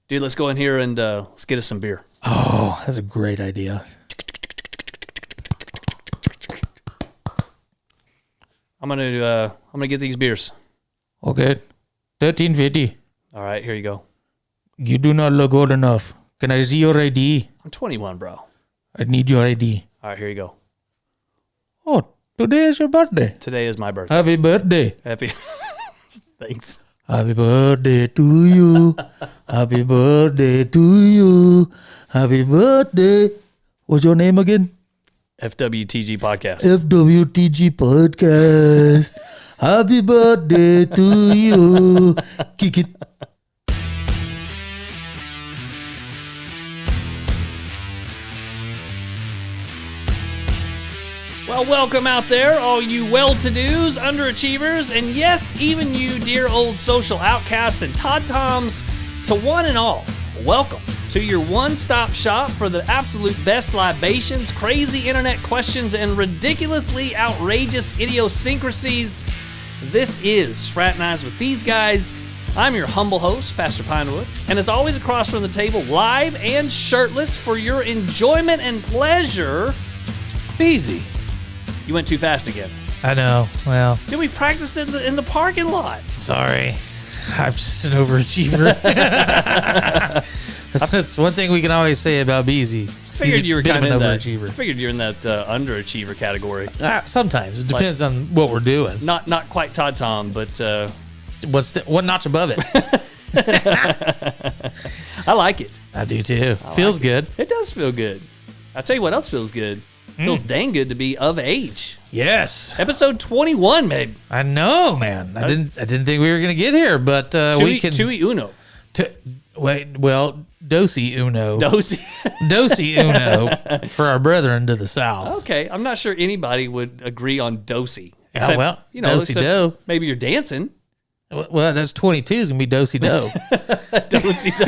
Dude, let's go in here and let's get us some beer. Oh, that's a great idea. I'm gonna get these beers. Okay. 1350. All right, here you go. You do not look old enough. Can I see your ID? I'm 21, bro. I need your ID. All right, here you go. Oh, today is your birthday. Today is my birthday. Happy birthday. Happy. Thanks. Happy birthday to you. Happy birthday to you. Happy birthday. What's your name again? FWTG Podcast. FWTG Podcast. Happy birthday to you. Kick it. Well, welcome out there, all you well-to-dos, underachievers, and yes, even you dear old social outcasts and Todd Toms, to one and all, welcome to your one-stop shop for the absolute best libations, crazy internet questions, and ridiculously outrageous idiosyncrasies. This is Fraternize with These Guys. I'm your humble host, Pastor Pinewood, and as always across from the table, live and shirtless for your enjoyment and pleasure, Easy. You went too fast again. I know. Well, Dude, we practiced in the parking lot. sorry. I'm just an overachiever. That's one thing we can always say about Beezy. Figured you were kind of in an that. overachiever. Figured you're in that underachiever category. Sometimes it depends on what we're doing. Not quite Todd Tom, but What notch above it? I like it. I do too. Feels good. It does feel good. I'll tell you what else feels good. Feels dang good to be of age. Yes. Episode 21, babe. I know, man. I didn't think we were gonna get here, but we can. Tui uno. Dosi uno. Dosi. Uno for our brethren to the south. Okay, I'm not sure anybody would agree on dosi. Yeah, well, dosi do. Maybe you're dancing. Well, that's 22 is gonna be dosi do. Dosi do.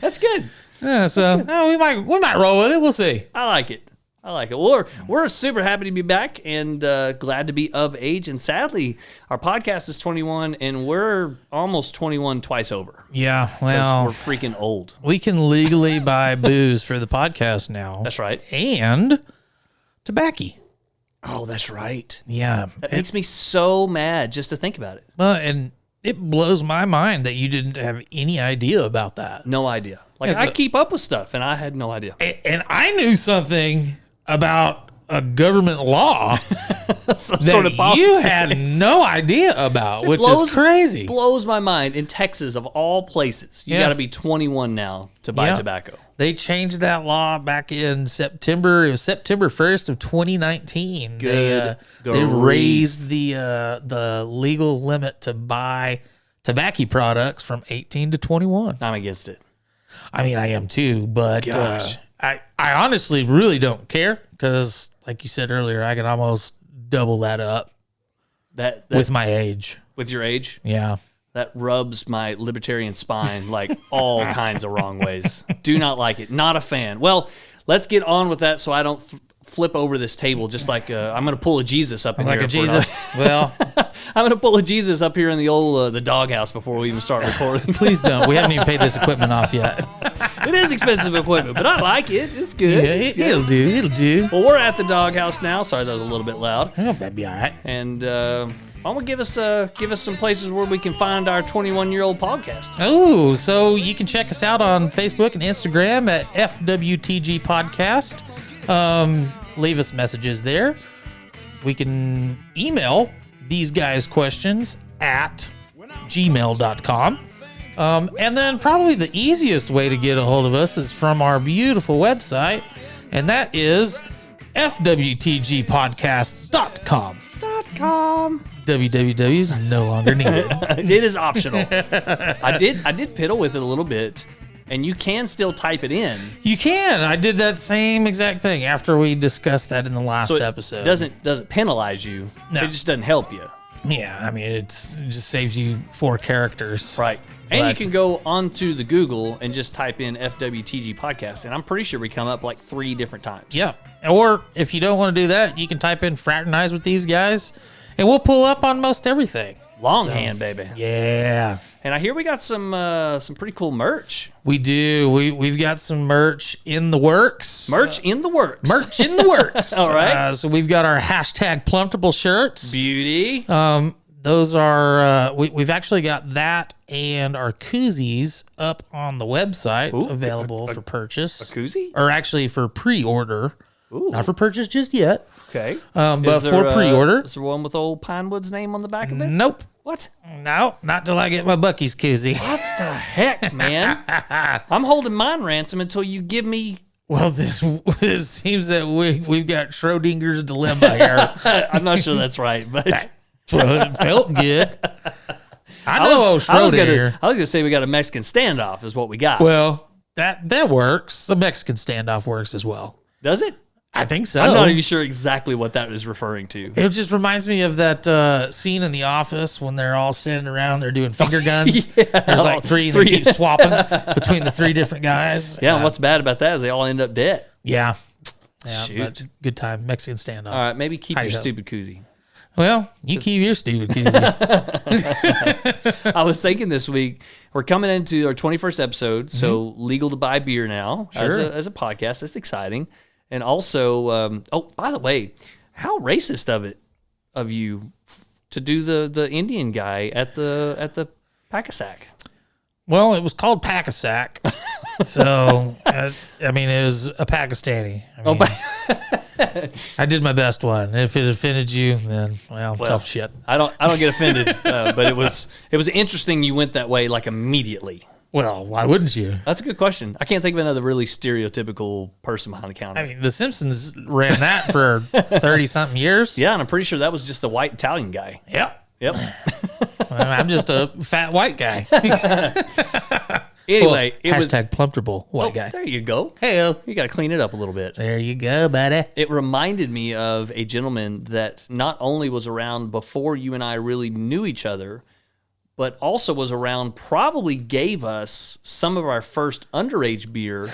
That's good. Yeah, so we might roll with it. We'll see. I like it. Well, we're super happy to be back and glad to be of age. And sadly, our podcast is 21, and we're almost 21 twice over. Yeah, well, we're freaking old. We can legally buy booze for the podcast now. That's right. And tobacco. Oh, that's right. Yeah. That makes me so mad just to think about it. Well, and it blows my mind that you didn't have any idea about that. No idea. Like, I keep up with stuff, and I had no idea. And I knew something about a government law that you had no idea about, which is crazy. Blows my mind. In Texas, of all places, you got to be 21 now to buy tobacco. They changed that law back in September. It was September 1st of 2019. Good. They raised the legal limit to buy tobacco products from 18 to 21. I'm against it. I mean, I am too, but I honestly really don't care because, like you said earlier, I can almost double that up that with my age. With your age? Yeah. That rubs my libertarian spine like all kinds of wrong ways. Do not like it. Not a fan. Well, let's get on with that so I don't flip over this table just like I'm going to pull a Jesus up in like here. Like a Jesus? Well, I'm going to pull a Jesus up here in the old the doghouse before we even start recording. Please don't. We haven't even paid this equipment off yet. It is expensive equipment, but I like it. It's good. Yeah, it'll do. It'll do. Well, we're at the doghouse now. Sorry, that was a little bit loud. Oh, that'd be all right. And I'm gonna give us some places where we can find our 21-year-old podcast. Oh, so you can check us out on Facebook and Instagram at FWTG Podcast. Leave us messages there. We can email these guys questions at gmail.com. And then probably the easiest way to get a hold of us is from our beautiful website, and that is fwtgpodcast.com. www is no longer needed. It is optional. I did piddle with it a little bit, and you can still type it in. You can. I did that same exact thing after we discussed that in the last episode. Doesn't penalize you. No. It just doesn't help you. Yeah, I mean, it just saves you 4 characters. Right. And you can go onto the Google and just type in FWTG Podcast, and I'm pretty sure we come up like 3 different times. Yeah. Or if you don't want to do that, you can type in Fraternize with These Guys, and we'll pull up on most everything. Longhand, baby. Yeah. And I hear we got some pretty cool merch. We do. We've got some merch in the works. Merch in the works. Merch in the works. All right. So we've got our hashtag Plumptable shirts. Beauty. Those are we've actually got that and our koozies up on the website, available for purchase. A koozie? Or actually for pre-order. Ooh. Not for purchase just yet. Okay. But for pre-order. Is there one with old Pinewood's name on the back of it? Nope. What? No, not till I get my Bucky's koozie. What the heck, man? I'm holding mine ransom until you give me... Well, it seems that we've got Schrodinger's dilemma here. I'm not sure that's right, but... Well, it felt good. I know Schrodinger. I was gonna say we got a Mexican standoff is what we got. Well, that works. The Mexican standoff works as well. Does it? I think so. I'm not even sure exactly what that is referring to. It just reminds me of that scene in The Office when they're all standing around, they're doing finger guns. Yeah. There's like three, and they keep swapping between the three different guys. Yeah, and what's bad about that is they all end up dead. Yeah. Shoot. But good time. Mexican standoff. All right, maybe keep your stupid koozie. Well, you keep your stupid koozie. I was thinking this week, we're coming into our 21st episode, so legal to buy beer now as a podcast. That's exciting. And also, by the way, how racist of you to do the Indian guy at the Pack-a-Sack? Well, it was called Pack-a-Sack. So, I mean, it was a Pakistani. I did my best one. If it offended you, then well, tough shit. I don't get offended, but it was interesting you went that way like immediately. Well, why wouldn't you? That's a good question. I can't think of another really stereotypical person behind the counter. I mean, The Simpsons ran that for 30-something years. Yeah, and I'm pretty sure that was just a white Italian guy. Yep. I'm just a fat white guy. Anyway, it was Plumptable white guy. There you go. Hey, you got to clean it up a little bit. There you go, buddy. It reminded me of a gentleman that not only was around before you and I really knew each other, but also was around, probably gave us some of our first underage beer,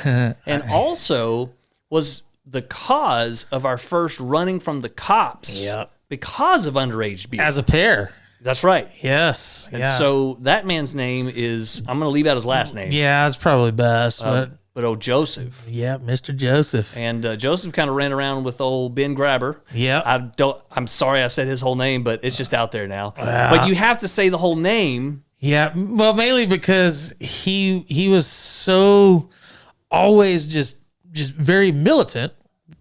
and also was the cause of our first running from the cops. Yep. Because of underage beer. As a pair. That's right. Yes. And so that man's name is, I'm going to leave out his last name. Yeah, it's probably best. But old Joseph. Yeah, Mr. Joseph. And Joseph kind of ran around with old Ben Grabber. Yeah. I'm sorry I said his whole name, but it's just out there now. But you have to say the whole name. Yeah, well, mainly because he was so always just very militant,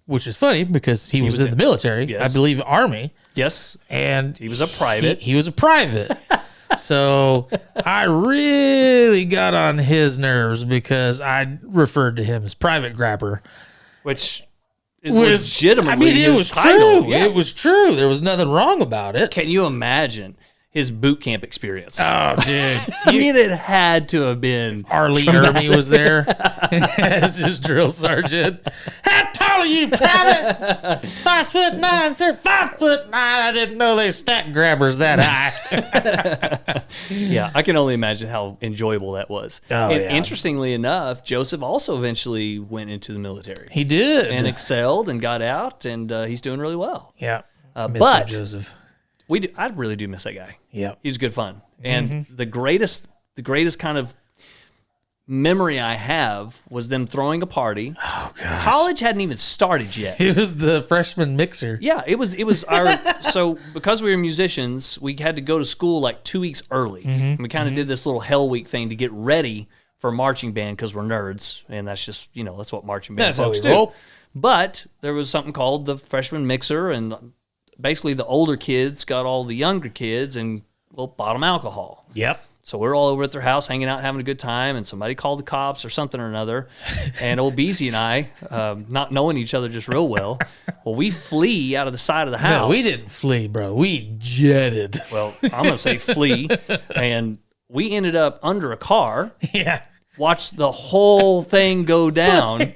which is funny because he was in the military. Yes. I believe Army. Yes. And he was a private. He was a private. So I really got on his nerves because I referred to him as Private Grabber. Which is legitimately his title. True. Yeah. It was true. There was nothing wrong about it. Can you imagine his boot camp experience? Oh, dude. I mean, it had to have been. Arlie Ermy was there as his drill sergeant. How tall are you, private? 5'9", sir. 5'9". I didn't know they stacked grabbers that high. Yeah, I can only imagine how enjoyable that was. Interestingly enough, Joseph also eventually went into the military. He did. And excelled and got out, and he's doing really well. Yeah. But Joseph. I really do miss that guy. Yeah, he was good fun. And the greatest kind of memory I have was them throwing a party. Oh gosh. College hadn't even started yet. It was the freshman mixer. Yeah, it was our so because we were musicians, we had to go to school like 2 weeks early. And we kind of did this little Hell Week thing to get ready for marching band because we're nerds, and that's just, that's what marching band folks do. Roll. But there was something called the freshman mixer, and basically the older kids got all the younger kids and bought them alcohol. Yep. So we're all over at their house hanging out, having a good time, and somebody called the cops or something or another. And old Beezy and I, not knowing each other just real well, we flee out of the side of the house. No, we didn't flee, bro. We jetted. Well, I'm going to say flee. And we ended up under a car. Yeah. Watched the whole thing go down.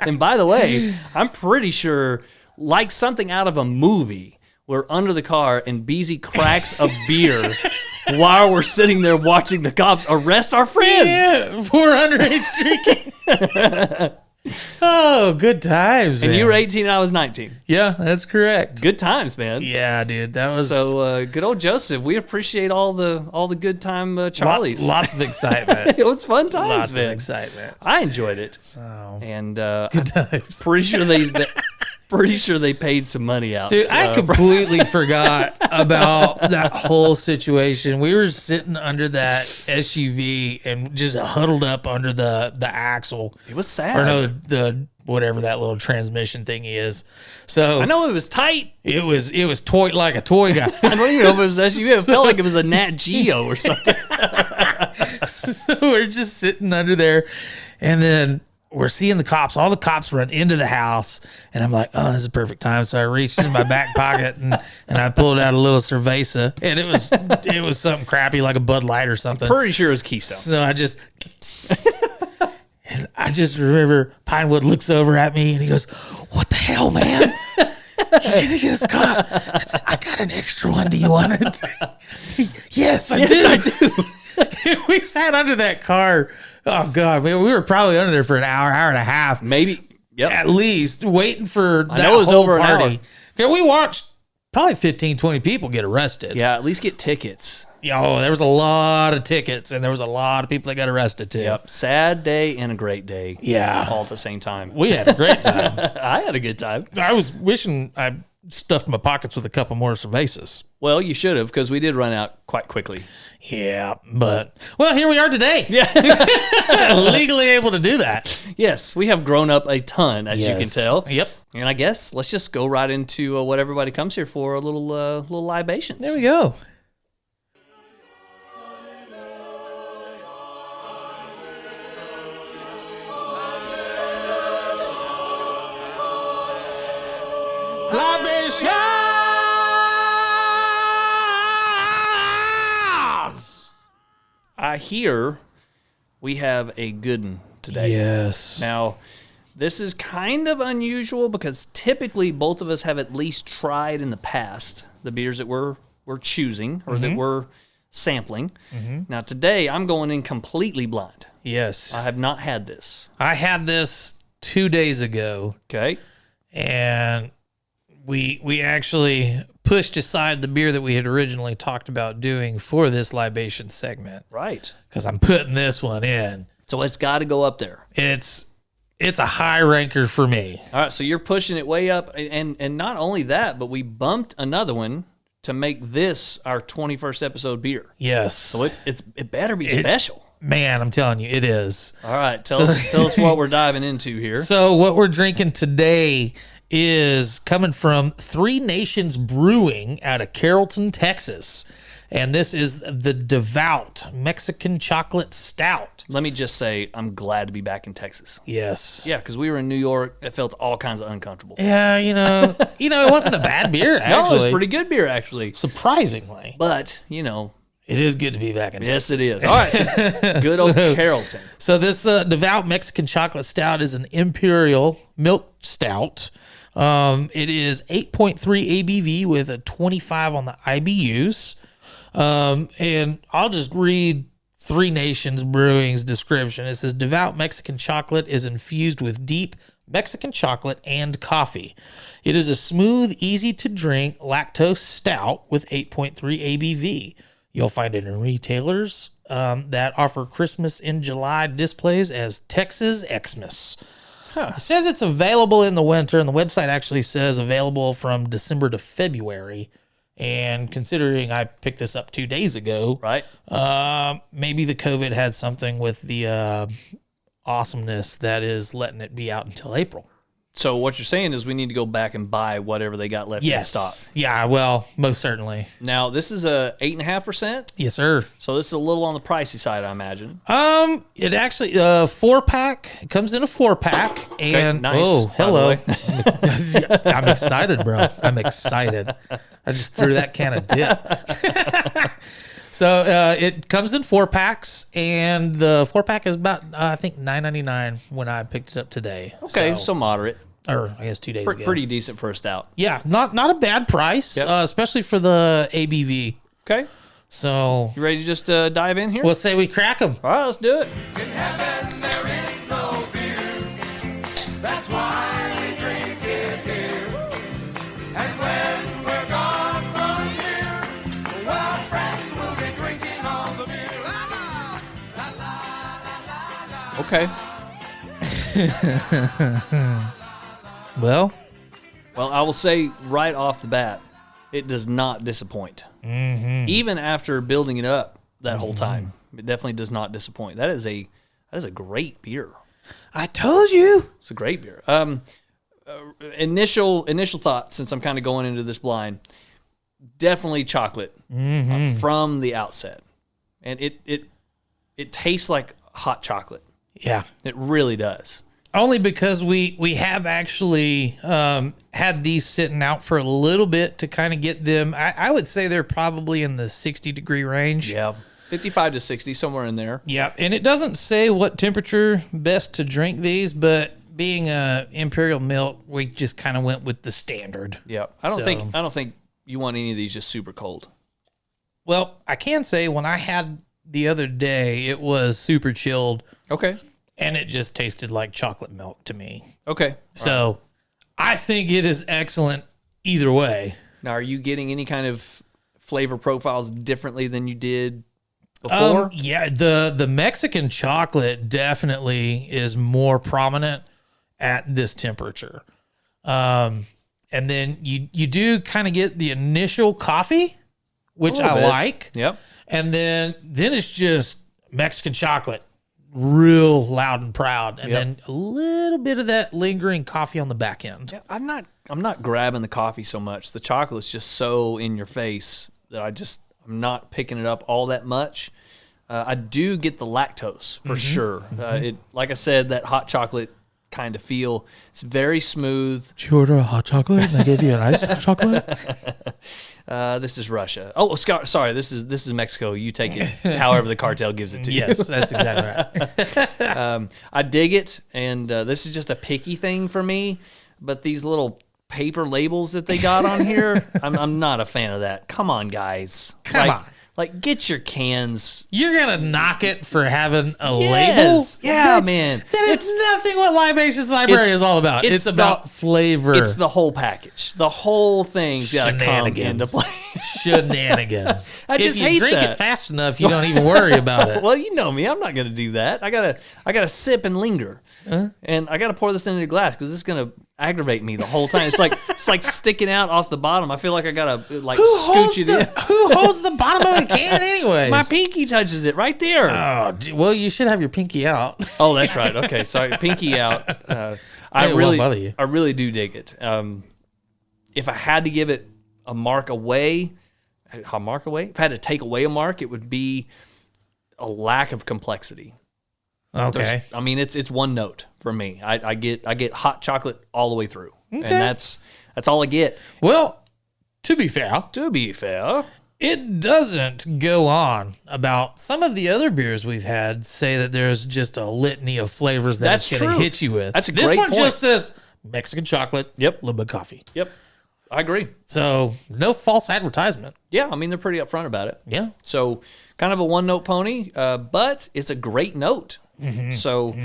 And by the way, I'm pretty sure, like something out of a movie, we're under the car and Beezy cracks a beer while we're sitting there watching the cops arrest our friends. Yeah, for underage drinking. Oh, good times, man. And you were 18 and I was 19. Yeah, that's correct. Good times, man. Yeah, dude, that was So good old Joseph. We appreciate all the good time Charlies. Lots of excitement. It was fun times, Lots man. of excitement. I enjoyed it. So And good times. pretty sure they paid some money out. Dude, I completely forgot about that whole situation. We were sitting under that SUV and just huddled up under the axle. It was sad. Or no, the whatever that little transmission thing is. So I know it was tight. it was toy like a toy guy. I don't even know if it was SUV. It felt like it was a Nat Geo or something. So we're just sitting under there, and then we're seeing the cops. All the cops run into the house, and I'm like, oh, this is a perfect time. So I reached in my back pocket and I pulled out a little cerveza, and it was something crappy like a Bud Light or something. Pretty sure it was Keystone. So I just and I just remember Pinewood looks over at me and he goes, "What the hell, man?" And he goes, "God," I said, "I got an extra one. Do you want it?" Yes, I do. We sat under that car. Oh God, we were probably under there for an hour and a half, Maybe. Yep. at least, waiting for that know it was whole over an party. hour. Okay, we watched probably 15, 20 people get arrested. Yeah, at least get tickets. Oh, there was a lot of tickets, and there was a lot of people that got arrested too. Yep. Sad day and a great day. Yeah. All at the same time. We had a great time. I had a good time. I was wishing I stuffed my pockets with a couple more cervezas. Well, you should have, because we did run out quite quickly. Yeah, but well, here we are today. Yeah. Legally able to do that. Yes, we have grown up a ton, as you can Yes. tell. Yep. And I guess let's just go right into what everybody comes here for, a little libations. There we go. Libations. I hear we have a good one today. Yes. Now, this is kind of unusual because typically both of us have at least tried in the past the beers that we're choosing or that we're sampling. Now, today I'm going in completely blind. Yes. I have not had this. I had this 2 days ago, Okay. and we actually pushed aside the beer that we had originally talked about doing for this libation segment Right. because I'm putting this one in. So it's got to go up there. It's a high ranker for me. All right. So you're pushing it way up. And not only that, but we bumped another one to make this our 21st episode beer. Yes. So it better be special. Man, I'm telling you, it is. All right. Tell us what we're diving into here. So what we're drinking today is coming from Three Nations Brewing out of Carrollton, Texas. And this is the Devout Mexican Chocolate Stout. Let me just say, I'm glad to be back in Texas. Yes. Yeah, because we were in New York. It felt all kinds of uncomfortable. Yeah, it wasn't a bad beer, actually. No, it was pretty good beer, actually. Surprisingly. But, it is good to be back in yes, Texas. it is. All right, so good old Carrollton. So this Devout Mexican Chocolate Stout is an Imperial Milk Stout. It is 8.3 ABV with a 25 on the IBUs. And I'll just read Three Nations Brewing's description. It says, Devout Mexican chocolate is infused with deep Mexican chocolate and coffee. It is a smooth, easy to drink lactose stout with 8.3 ABV. You'll find it in retailers that offer Christmas in July displays as Texas Xmas. It says it's available in the winter, and the website actually says available from December to February. And considering I picked this up 2 days ago, Right. maybe the COVID had something with the awesomeness that is letting it be out until April. So what you're saying is we need to go back and buy whatever they got left in stock. Yeah, well, most certainly. Now, this is a 8.5%. Yes, sir. So this is a little on the pricey side, I imagine. It actually 4-pack. It comes in a 4-pack, and nice, oh, by the hello. way. I'm excited, bro. I'm excited. I just threw that can of dip. So it comes in 4-packs, and the 4-pack is about I think $9.99 when I picked it up today. Okay, so moderate. Or I guess 2 days ago. Pretty decent for a stout. Yeah, not a bad price, Yep. especially for the ABV. Okay. So You ready to just dive in here? we'll say we crack them. All right, let's do it. Okay. Well, I will say right off the bat, it does not disappoint. mm-hmm. Even after building it up that whole time, it definitely does not disappoint. That is a great beer. I told you. It's a great beer. Initial thoughts, since I'm kind of going into this blind, definitely chocolate from the outset, and it tastes like hot chocolate. Yeah, it really does. Only because we have actually had these sitting out for a little bit to kind of get them. I would say they're probably in the 60-degree range. Yeah, 55 to 60, somewhere in there. Yeah, and it doesn't say what temperature best to drink these, but being imperial milk, we just kind of went with the standard. Yeah, I don't think you want any of these just super cold. Well, I can say when I had the other day, it was super chilled. Okay. And it just tasted like chocolate milk to me. Okay. So I think it is excellent either way. Now, are you getting any kind of flavor profiles differently than you did before? Yeah, the Mexican chocolate definitely is more prominent at this temperature. And then you do kind of get the initial coffee, which I like. Yep. And then it's just Mexican chocolate, real loud and proud, and then a little bit of that lingering coffee on the back end. Yeah, I'm not grabbing the coffee so much. The chocolate's just so in your face that I'm not picking it up all that much. I do get the lactose for sure. It, like I said, that hot chocolate kind of feel. It's very smooth. Did you order a hot chocolate and I gave you an iced chocolate? This is Russia. Oh, Scott, sorry. This is Mexico. You take it however the cartel gives it to you. Yes, that's exactly right. I dig it, and this is just a picky thing for me. But these little paper labels that they got on here, I'm not a fan of that. Come on, guys. Come on. Like, get your cans. You're going to knock it for having a label? Yeah, man. That is nothing what Libations Library is all about. It's about flavor. It's the whole package. The whole thing's got to come into play. Shenanigans. I just hate If you drink it fast enough, you don't even worry about it. Well, you know me. I'm not going to do that. I gotta sip and linger. And I got to pour this into a glass because it's going to aggravate me the whole time. It's like sticking out off the bottom. I feel like I got to scooch it in. Who holds the bottom of the can anyway? My pinky touches it right there. Oh, well, you should have your pinky out. Oh, that's right. Okay, sorry. Pinky out. I really do dig it. If I had to give it a mark away, if I had to take away a mark, it would be a lack of complexity. Okay. It's one note for me. I get hot chocolate all the way through. Okay. And that's all I get. Well, to be fair, it doesn't go on about some of the other beers we've had say that there's just a litany of flavors that's going to hit you with. That's a this great one point. just says Mexican chocolate, a little bit of coffee. Yep. I agree. So no false advertisement. Yeah, they're pretty upfront about it. Yeah. So kind of a one-note pony, but it's a great note. So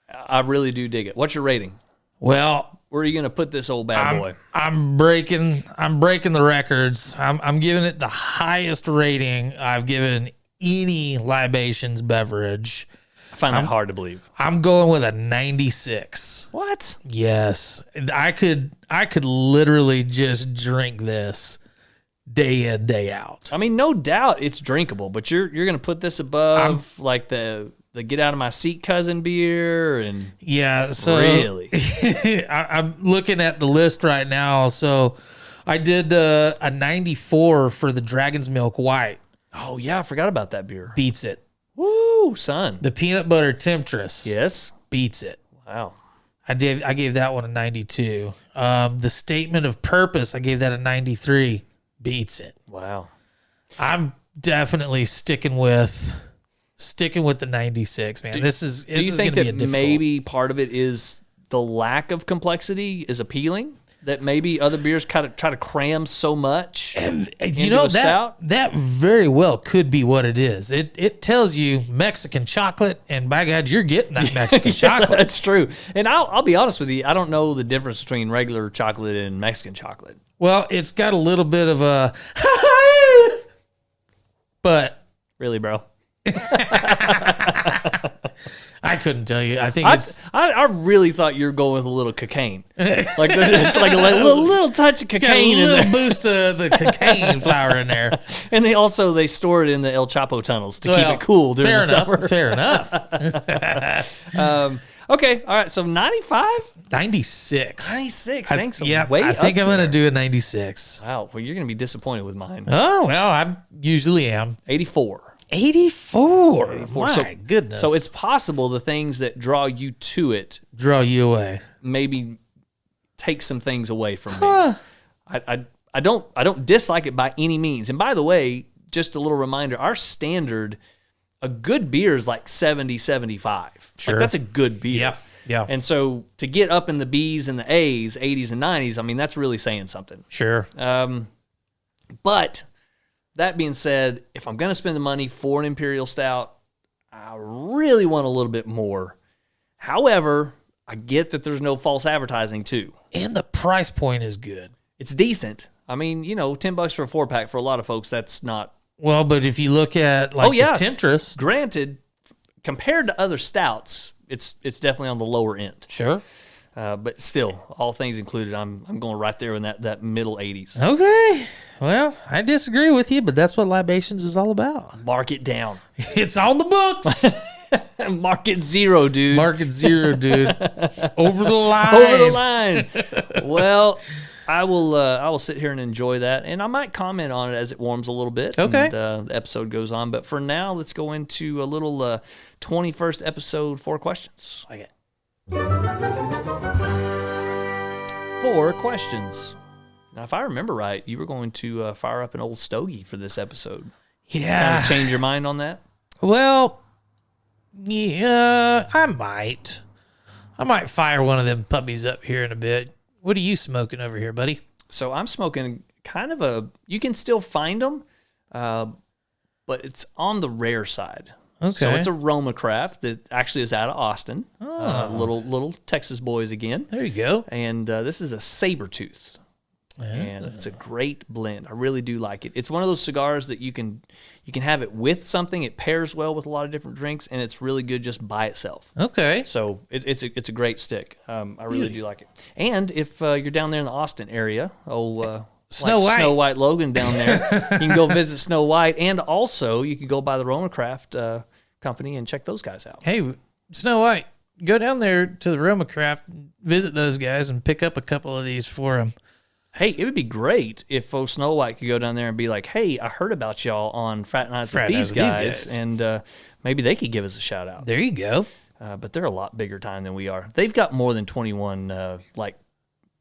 I really do dig it. What's your rating? Well, where are you going to put this old bad boy? I'm breaking the records. I'm giving it the highest rating I've given any libations beverage. I find that hard to believe. I'm going with a 96. What? Yes. I could literally just drink this day in, day out. No doubt it's drinkable, but you're going to put this above like the get out of my seat cousin beer and so really. I'm looking at the list right now. So I did a 94 for the Dragon's Milk White. Oh yeah, I forgot about that beer. Beats it. Woo, son. The Peanut Butter Temptress. Yes. Beats it. Wow. I gave that one a 92. The Statement of Purpose, I gave that a 93. Beats it. Wow. I'm definitely sticking with the 96, man. This is do you think that maybe part of it is the lack of complexity is appealing? That maybe other beers kind of try to cram so much into a stout? That very well could be what it is. It tells you Mexican chocolate, and by God, you're getting that Mexican chocolate. That's true. And I'll be honest with you, I don't know the difference between regular chocolate and Mexican chocolate. Well, it's got a little bit of a but really, bro. couldn't tell you. I think I really thought you were going with a little cocaine. Like there's just like a little touch of cocaine in there. Got a little boost of the cocaine flower in there. And they store it in the El Chapo tunnels to keep it cool during the summer. Fair enough. Okay, all right. So 95? 96. 96. Thanks. Yeah, Way I think up I'm going to there. do a 96. Wow. Well, you're going to be disappointed with mine. Oh, well, I usually am. 84. 84. 84. My goodness. So it's possible the things that draw you to it draw you away. maybe take some things away from me. I don't dislike it by any means. And by the way, just a little reminder, our standard, a good beer is like 70, 75. Sure. Like that's a good beer. Yeah. Yeah. And so to get up in the B's and the A's, 80s and 90s, I mean, that's really saying something. Sure. But that being said, if I'm going to spend the money for an Imperial Stout, I really want a little bit more. However, I get that there's no false advertising too. And the price point is good. It's decent. I mean, $10 for a 4-pack for a lot of folks, that's not. Well, but if you look at the Temptress. Granted, compared to other stouts, it's definitely on the lower end. Sure. But still, all things included, I'm going right there in that middle 80s. Okay. Well, I disagree with you, but that's what Libations is all about. Mark it down. It's on the books. Market zero, dude. Market zero, dude. Over the line. Over the line. Well, I will sit here and enjoy that, and I might comment on it as it warms a little bit. Okay. And, the episode goes on, but for now, let's go into a little 21st episode 4 questions. Like it. 4 questions. Now, if I remember right, you were going to fire up an old stogie for this episode. Yeah. Kind of change your mind on that? Well, yeah, I might. I might fire one of them puppies up here in a bit. What are you smoking over here, buddy? So I'm smoking kind of you can still find them, but it's on the rare side. Okay. So it's a Roma craft that actually is out of Austin. Little Texas boys again. There you go. And this is a Sabertooth. And it's a great blend. I really do like it. It's one of those cigars that you can have it with something. It pairs well with a lot of different drinks, and it's really good just by itself. Okay. So it's a great stick. I really do like it. And if you're down there in the Austin area, Snow White Logan down there, you can go visit Snow White, and also you can go by the Roma Craft company and check those guys out. Hey, Snow White, go down there to the Roma Craft, visit those guys, and pick up a couple of these for them. Hey, it would be great if Snow White could go down there and be like, hey, I heard about y'all on Frat Nights with these guys, and maybe they could give us a shout out. There you go. But they're a lot bigger time than we are. They've got more than 21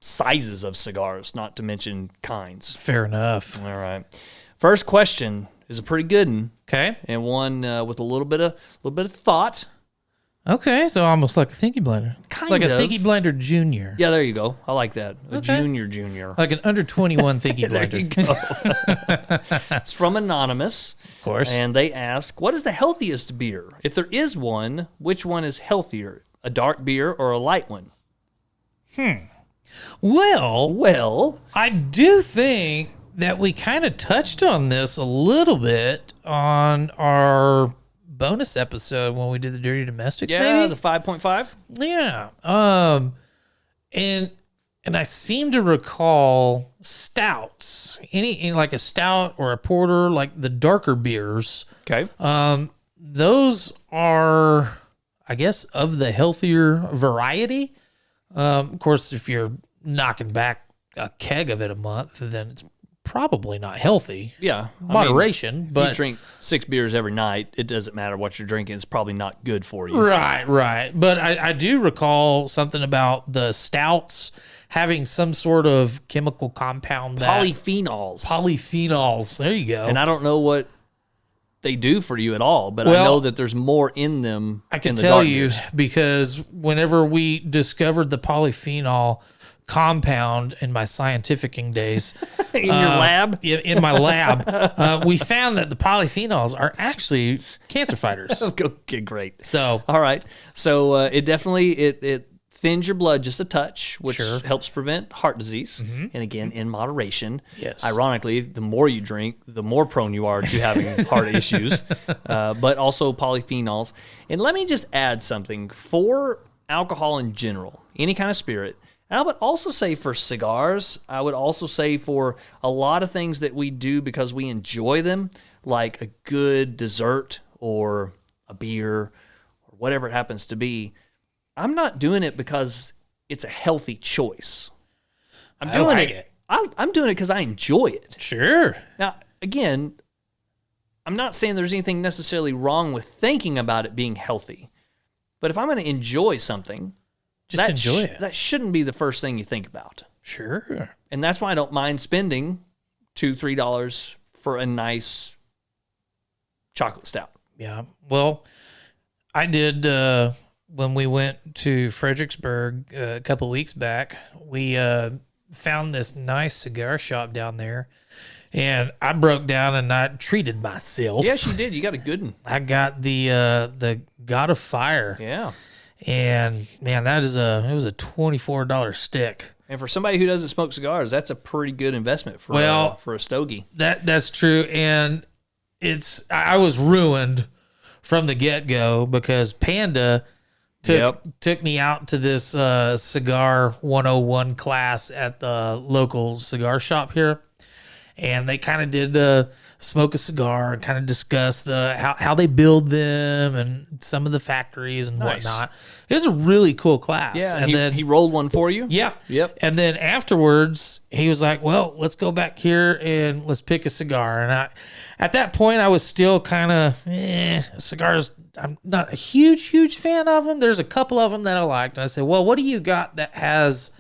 sizes of cigars, not to mention kinds. Fair enough. All right. First question is a pretty good one. Okay. And one with a little bit of thought. Okay, so almost like a Thinky Blender. Kind like of. a Thinky Blender Junior. Yeah, there you go. I like that. A Okay. junior. Like an under 21 Thinky There Blender. you go. It's from Anonymous. Of course. And they ask, what is the healthiest beer? If there is one, which one is healthier? A dark beer or a light one? Well, I do think that we kind of touched on this a little bit on our bonus episode when we did the Dirty Domestics, maybe? The 5.5. Yeah. And I seem to recall stouts, any like a stout or a porter, like the darker beers. Okay. Those are, I guess, of the healthier variety. Of course, if you're knocking back a keg of it a month, then it's probably not healthy. Yeah. Moderation, If but you drink 6 beers every night, it doesn't matter what you're drinking. It's probably not good for you. Right. But I do recall something about the stouts having some sort of chemical compound Polyphenols. There you go. And I don't know what they do for you at all, but I know that there's more in them. I can tell you because whenever we discovered the polyphenol compound in my scientificing days in your lab, in my lab, we found that the polyphenols are actually cancer fighters. Okay, great. So all right, so it definitely it thins your blood just a touch, which Sure. helps prevent heart disease. And again, in moderation. Yes. Ironically, the more you drink, the more prone you are to having heart issues, but also polyphenols. And let me just add something for alcohol in general, any kind of spirit. And I would also say for cigars, I would also say for a lot of things that we do because we enjoy them, like a good dessert or a beer or whatever it happens to be. I'm not doing it because it's a healthy choice. I'm doing it. I'm doing it because I enjoy it. Sure. Now, again, I'm not saying there's anything necessarily wrong with thinking about it being healthy, but if I'm going to enjoy something, Just enjoy it. That shouldn't be the first thing you think about. Sure. And that's why I don't mind spending $2-3 for a nice chocolate stout. Yeah. Well, I did when we went to Fredericksburg a couple weeks back. We found this nice cigar shop down there, and I broke down and I treated myself. Yes, you did. You got a good one. I got the God of Fire. Yeah. And man, it was a $24 stick. And for somebody who doesn't smoke cigars, that's a pretty good investment for a stogie. That's true, and I was ruined from the get-go because Panda took me out to this cigar 101 class at the local cigar shop here, and they kind of did smoke a cigar and kind of discuss how they build them and some of the factories and whatnot. It was a really cool class. Yeah, and then he rolled one for you? Yeah. Yep. And then afterwards, he was like, well, let's go back here and let's pick a cigar. And at that point, I was still kind of, cigars, I'm not a huge fan of them. There's a couple of them that I liked. And I said, well, what do you got that has,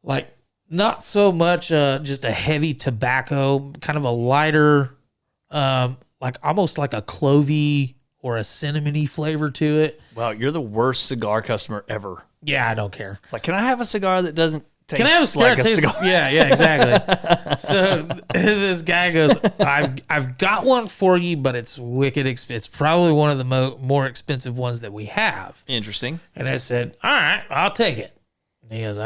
like, not so much just a heavy tobacco, kind of a lighter, like almost like a clovey or a cinnamony flavor to it. Wow, you're the worst cigar customer ever. Yeah, I don't care. It's like, can I have a cigar that doesn't taste Can I have a cigar? like a cigar? Yeah, exactly. So this guy goes, I've got one for you, but it's wicked expensive. It's probably one of the more expensive ones that we have. Interesting. And I said, all right, I'll take it. And he goes,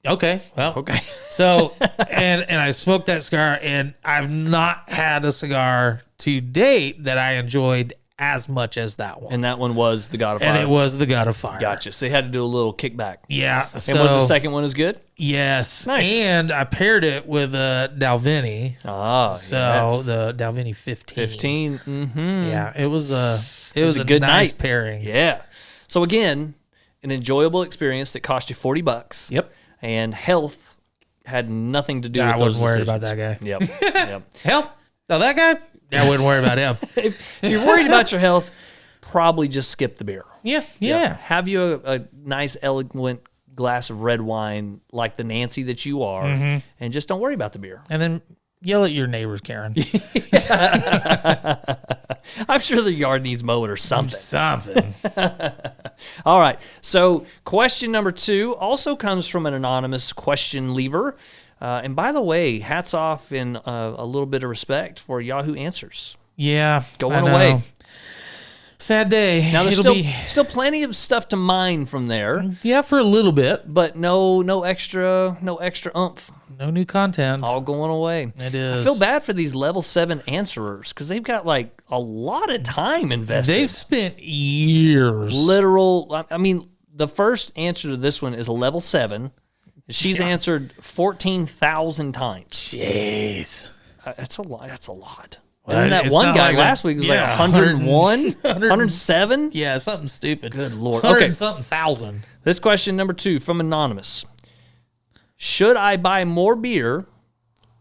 okay, well. Okay. So, and I smoked that cigar, and I've not had a cigar to date that I enjoyed as much as that one. And that one was the God of Fire. And it was the God of Fire. Gotcha. So you had to do a little kickback. Yeah. And was the second one as good? Yes. Nice. And I paired it with a Dalvini. Ah, So the Dalvini 15. 15. Mm-hmm. Yeah, it was a good nice night. pairing. Yeah. So again, an enjoyable experience that cost you $40. Yep. And health had nothing to do with I those wasn't worried decisions. about that guy. Yep. Yep. Health? Oh, that guy? Yeah, I wouldn't worry about him. If you're worried about your health, probably just skip the beer. Yeah. Have you a nice, elegant glass of red wine like the Nancy that you are, and just don't worry about the beer. And then yell at your neighbors, Karen. I'm sure the yard needs mowing or something. Something. All right. So question number 2 also comes from an anonymous question leaver. And by the way, hats off and a little bit of respect for Yahoo Answers. Yeah. Going away. Sad day. Now there's still plenty of stuff to mine from there. Yeah, for a little bit. But no extra oomph. No new content. All going away. It is. I feel bad for these level 7 answerers because they've got like a lot of time invested. They've spent years. Literal. I mean, the first answer to this one is a level 7. She's answered 14,000 times. Jeez. That's a lot. That's a lot. Well, and that it's one not guy like last week was like 101, 107. Yeah, something stupid. Good Lord. 100 Okay. something thousand. This question number 2 from Anonymous. Should I buy more beer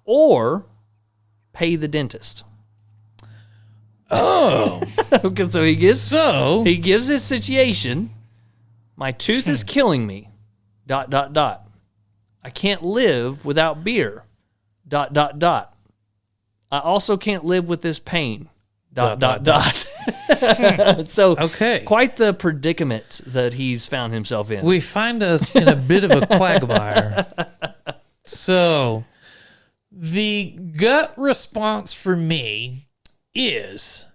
or pay the dentist? Oh. Okay, so he gives his situation. My tooth is killing me. ... I can't live without beer. ... I also can't live with this pain. ... So, Okay. quite the predicament that he's found himself in. We find us in a bit of a quagmire. So, the gut response for me is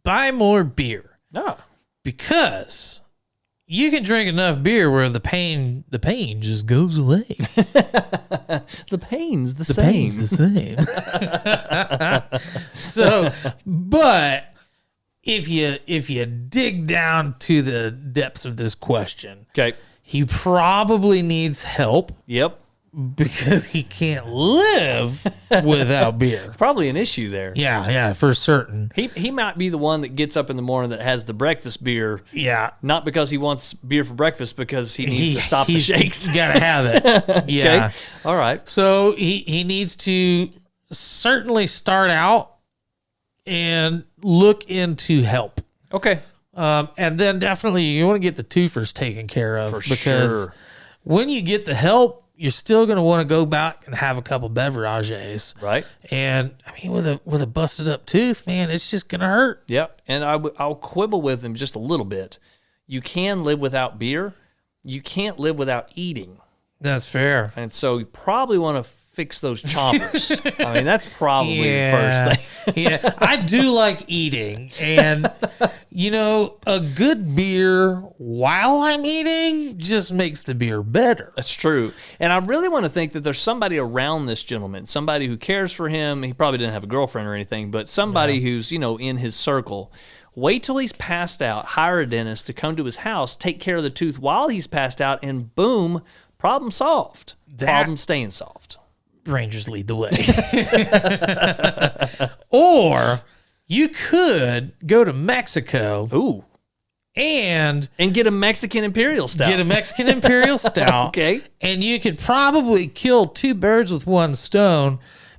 buy more beer Oh, because you can drink enough beer where the pain just goes away. The pain's the The pain's the same. So, but if you dig down to the depths of this question, Okay. he probably needs help Yep. because he can't live without beer. Probably an issue there. Yeah, for certain. He might be the one that gets up in the morning that has the breakfast beer, Yeah. not because he wants beer for breakfast, because he needs to stop the shakes. He's got to have it. Yeah. Okay. All right. So he needs to certainly start out and look into help. Okay. And then definitely you want to get the twofers taken care of. For because sure. when you get the help, you're still going to want to go back and have a couple beverages. Right. And I mean, with a busted up tooth, man, it's just going to hurt. Yep. And I'll quibble with him just a little bit. You can live without beer. You can't live without eating. That's fair. And so you probably want to fix those chompers. I mean, that's probably the first thing. Yeah, I do like eating, and a good beer while I'm eating just makes the beer better. That's true. And I really want to think that there's somebody around this gentleman, somebody who cares for him. He probably didn't have a girlfriend or anything, but somebody who's, in his circle. Wait till he's passed out, hire a dentist to come to his house, take care of the tooth while he's passed out, and boom, problem solved. Problem staying solved. Rangers lead the way. Or you could go to Mexico. Ooh. And get a Mexican Imperial Stout. Get a Mexican Imperial Stout. Okay. And you could probably kill two birds with one stone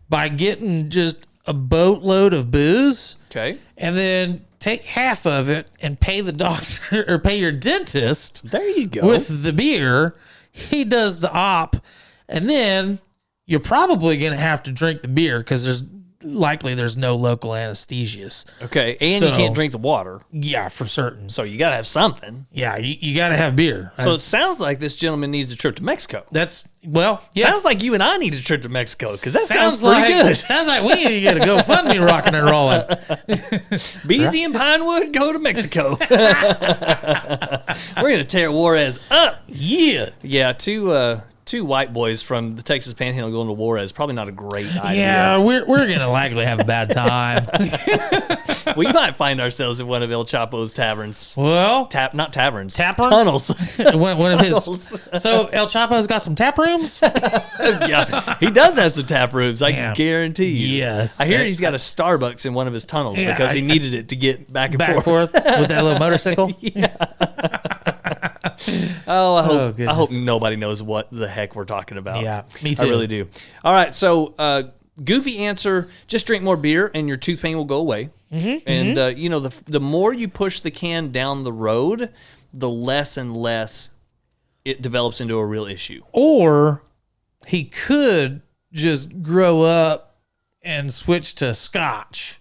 by getting just a boatload of booze. Okay. And then take half of it and pay the doctor or pay your dentist. There you go. With the beer. He does the op. And then you're probably going to have to drink the beer because there's no local anesthesias. Okay, and you can't drink the water. Yeah, for certain. So you got to have something. Yeah, you got to have beer. So it sounds like this gentleman needs a trip to Mexico. Yeah. Sounds like you and I need a trip to Mexico because that sounds pretty good. Sounds like we need to get a GoFundMe rocking and rolling. Beezy and Pinewood, go to Mexico. We're going to tear Juarez up. Yeah. Yeah, two white boys from the Texas Panhandle going to Juarez, probably not a great idea. Yeah, we're going to likely have a bad time. We might find ourselves in one of El Chapo's taverns. Well, not taverns. Tap rooms? Tunnels. one of his. So El Chapo's got some tap rooms? Yeah, he does have some tap rooms, I can guarantee you. Yes. I hear he's got a Starbucks in one of his tunnels because he needed it to get back and forth with that little motorcycle? Yeah. I hope nobody knows what the heck we're talking about. Yeah, me too. I really do. All right, so goofy answer, just drink more beer and your tooth pain will go away. Mm-hmm, and, the more you push the can down the road, the less and less it develops into a real issue. Or he could just grow up and switch to Scotch.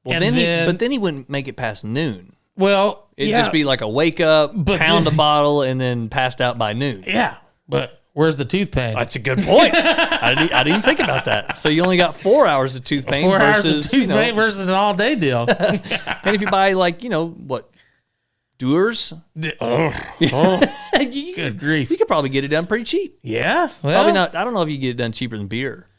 Well, then he wouldn't make it past noon. Well, it'd just be like a wake up, pound a bottle, and then passed out by noon. Yeah, but where's the tooth pain? That's a good point. I didn't even think about that. So you only got 4 hours of tooth pain 4 versus hours of tooth pain versus an all day deal. And if you buy Doers? Good grief! You could probably get it done pretty cheap. Yeah, well, probably not. I don't know if you get it done cheaper than beer.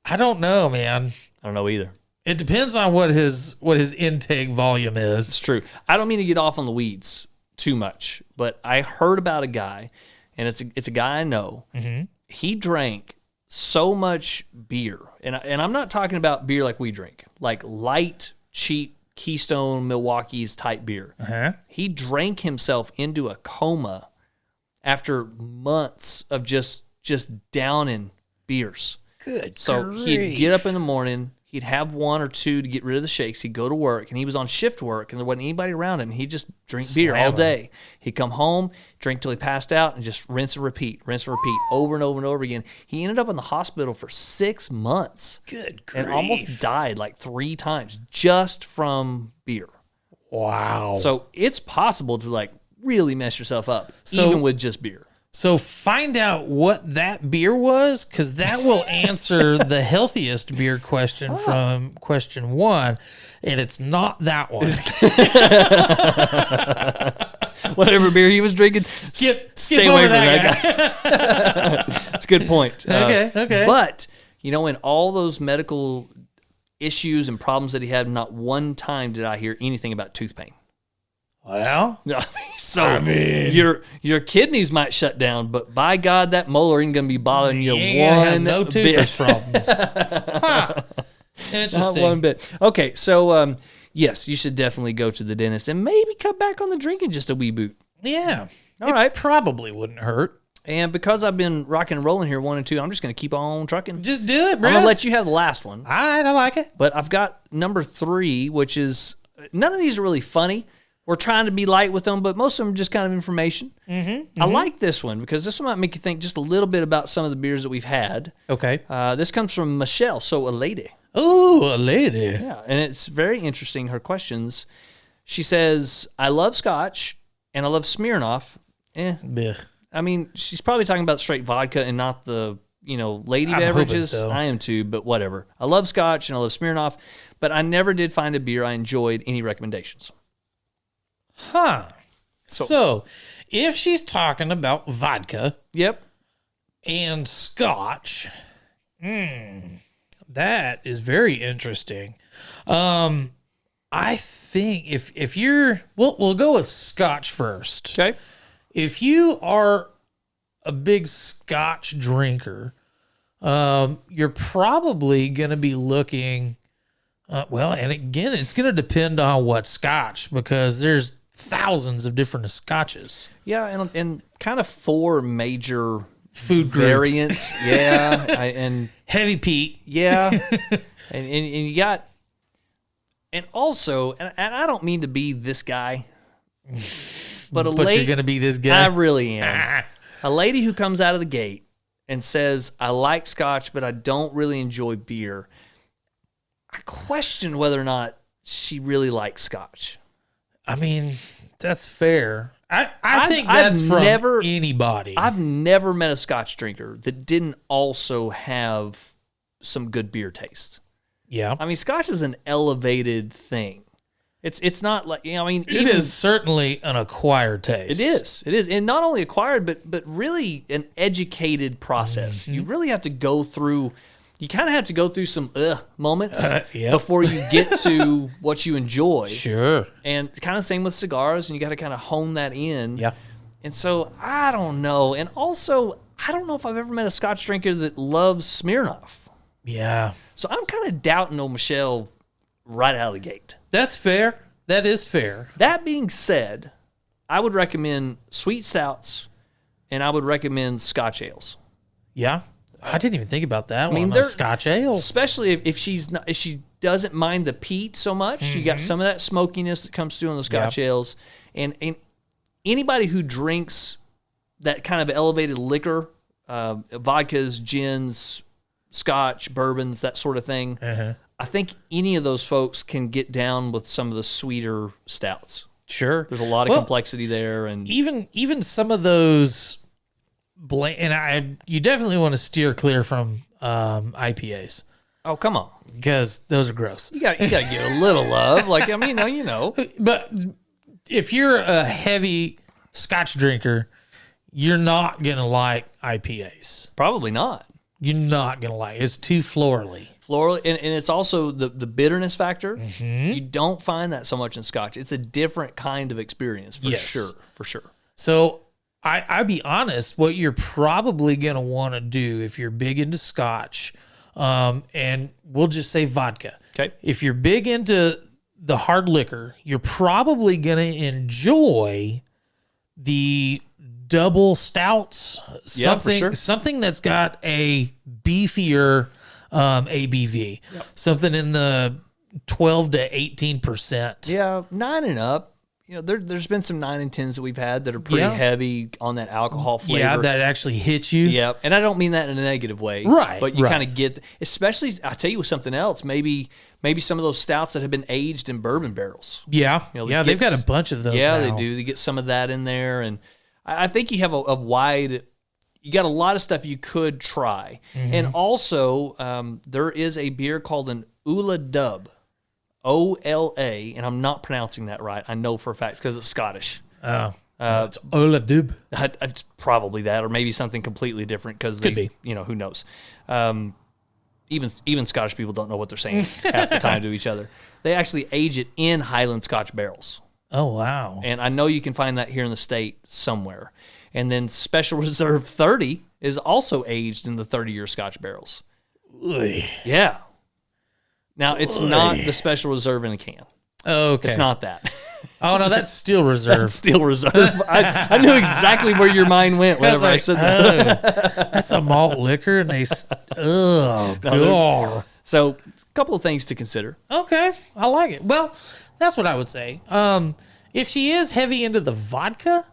I don't know, man. I don't know either. It depends on what his intake volume is. It's true. I don't mean to get off on the weeds too much, but I heard about a guy, and it's a guy I know. Mm-hmm. He drank so much beer, and I'm not talking about beer like we drink, like light, cheap Keystone, Milwaukee's type beer. Uh-huh. He drank himself into a coma after months of just downing beers. Good. So grief. He'd get up in the morning. He'd have one or two to get rid of the shakes. He'd go to work, and he was on shift work, and there wasn't anybody around him. He'd just drink beer all day. He'd come home, drink till he passed out, and just rinse and repeat, over and over and over again. He ended up in the hospital for 6 months. Good grief. And almost died like 3 times just from beer. Wow. So it's possible to really mess yourself up, even with just beer. So find out what that beer was, because that will answer the healthiest beer question from question 1, and it's not that one. whatever beer he was drinking. Skip Stay away over from that that guy. That's a good point. Okay. But, in all those medical issues and problems that he had, not one time did I hear anything about tooth pain. Well, your kidneys might shut down, but by God, that molar ain't gonna be bothering you one no bit. toothbrush problems. Huh. Interesting. Not one bit. Okay, so yes, you should definitely go to the dentist and maybe cut back on the drinking just a wee boot. Yeah. All right. Probably wouldn't hurt. And because I've been rocking and rolling here 1 and 2, I'm just gonna keep on trucking. Just do it, bro. I'm gonna let you have the last one. All right, I like it. But I've got number 3, which is none of these are really funny. We're trying to be light with them, but most of them are just kind of information. I like this one because this one might make you think just a little bit about some of the beers that we've had. Okay. This comes from Michelle, so a lady. Ooh, a lady. Yeah, and it's very interesting, her questions. She says, I love Scotch, and I love Smirnoff. Blech. I mean, she's probably talking about straight vodka and not the, lady I'm beverages. hoping so. I am too, but whatever. I love Scotch, and I love Smirnoff, but I never did find a beer I enjoyed. Any recommendations? Huh. So, if she's talking about vodka Yep. and Scotch, that is very interesting. I think if you're, we'll go with Scotch first. Okay. If you are a big Scotch drinker, you're probably going to be looking, and again, it's going to depend on what Scotch, because there's thousands of different Scotches. Yeah, and kind of 4 major Food variants. groups. Yeah, and Heavy Pete. yeah, and you got, and also, and I don't mean to be this guy, but you're going to be this guy. I really am. A lady who comes out of the gate and says, I like Scotch, but I don't really enjoy beer. I question whether or not she really likes Scotch. I mean, that's fair. I think that's from anybody. I've never met a Scotch drinker that didn't also have some good beer taste. Yeah. I mean, Scotch is an elevated thing. It's not like, it is certainly an acquired taste. It is. And not only acquired, but really an educated process. You really have to go through, you kind of have to go through some moments before you get to what you enjoy. Sure. And kind of same with cigars, and you got to kind of hone that in. Yeah. And so I don't know. And also, I don't know if I've ever met a Scotch drinker that loves Smirnoff. Yeah. So I'm kind of doubting old Michelle right out of the gate. That's fair. That is fair. That being said, I would recommend sweet stouts, and I would recommend Scotch ales. Yeah. I didn't even think about that. I mean, they're Scotch ale, especially if she doesn't mind the peat so much. You got some of that smokiness that comes through on the Scotch ales, and anybody who drinks that kind of elevated liquor, vodkas, gins, Scotch, bourbons, that sort of thing. I think any of those folks can get down with some of the sweeter stouts. Sure, there's a lot of complexity there, and even some of those. You definitely want to steer clear from IPAs. Oh, come on, because those are gross. You got to give a little love, like you know. But if you're a heavy Scotch drinker, you're not gonna like IPAs. Probably not. You're not gonna like it. It's too florally. And it's also the bitterness factor. You don't find that so much in Scotch. It's a different kind of experience for sure. So I'll be honest, what you're probably going to want to do if you're big into Scotch, and we'll just say vodka. Okay. If you're big into the hard liquor, you're probably going to enjoy the double stouts. Something that's got a beefier ABV. Yep. Something in the 12 to 18%. Yeah, 9 and up. There's been some 9 and 10s that we've had that are pretty heavy on that alcohol flavor. Yeah, that actually hits you. Yeah, and I don't mean that in a negative way. Right. But you kind of get, especially, I'll tell you something else, maybe some of those stouts that have been aged in bourbon barrels. Yeah. They've got a bunch of those now. They do. They get some of that in there. And I think you have a wide, you got a lot of stuff you could try. And also, there is a beer called an Ola Dub. Ola, and I'm not pronouncing that right. I know for a fact because it's Scottish. Oh, It's Ola Dub. It's probably that, or maybe something completely different because Could be. Who knows? Even Scottish people don't know what they're saying half the time to each other. They actually age it in Highland Scotch barrels. Oh, wow. And I know you can find that here in the state somewhere. And then Special Reserve 30 is also aged in the 30-year Scotch barrels. Oy. Yeah. Now, it's not the Special Reserve in a can. Okay. It's not that. Oh, no, that's Steel Reserve. That's Steel Reserve. I knew exactly where your mind went whenever I said that. That's a malt liquor, and God. So, a couple of things to consider. Okay, I like it. Well, that's what I would say. If she is heavy into the vodka,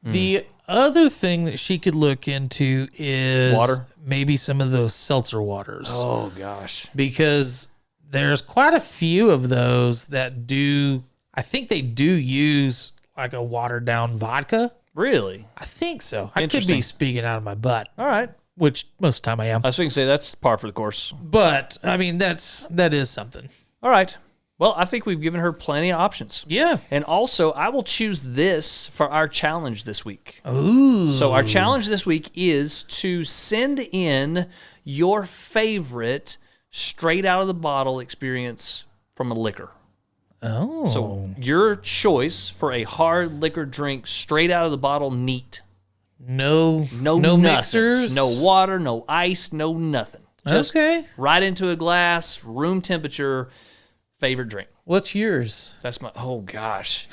the other thing that she could look into is water. Maybe some of those seltzer waters. Oh, gosh. Because there's quite a few of those that do, I think they do use like a watered down vodka. Really? I think so. I could be speaking out of my butt. All right. Which most of the time I am. I was going to say that's par for the course. But, I mean, that is something. All right. Well, I think we've given her plenty of options. Yeah. And also, I will choose this for our challenge this week. Ooh. So our challenge this week is to send in your favorite straight out of the bottle experience from a liquor. Oh. So your choice for a hard liquor drink straight out of the bottle, neat. No nothing. mixers? No water, no ice, no nothing. Just right into a glass, room temperature, favorite drink. What's yours? That's my, oh gosh.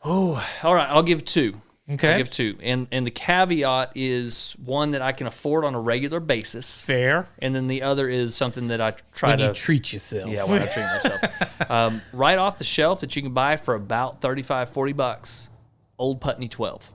Oh, all right, I'll give two. Okay. I'll give two. And the caveat is one that I can afford on a regular basis. Fair. And then the other is something that I try when to... you treat yourself. Yeah, when I treat myself. Right off the shelf that you can buy for about $35-$40. Old Putney 12.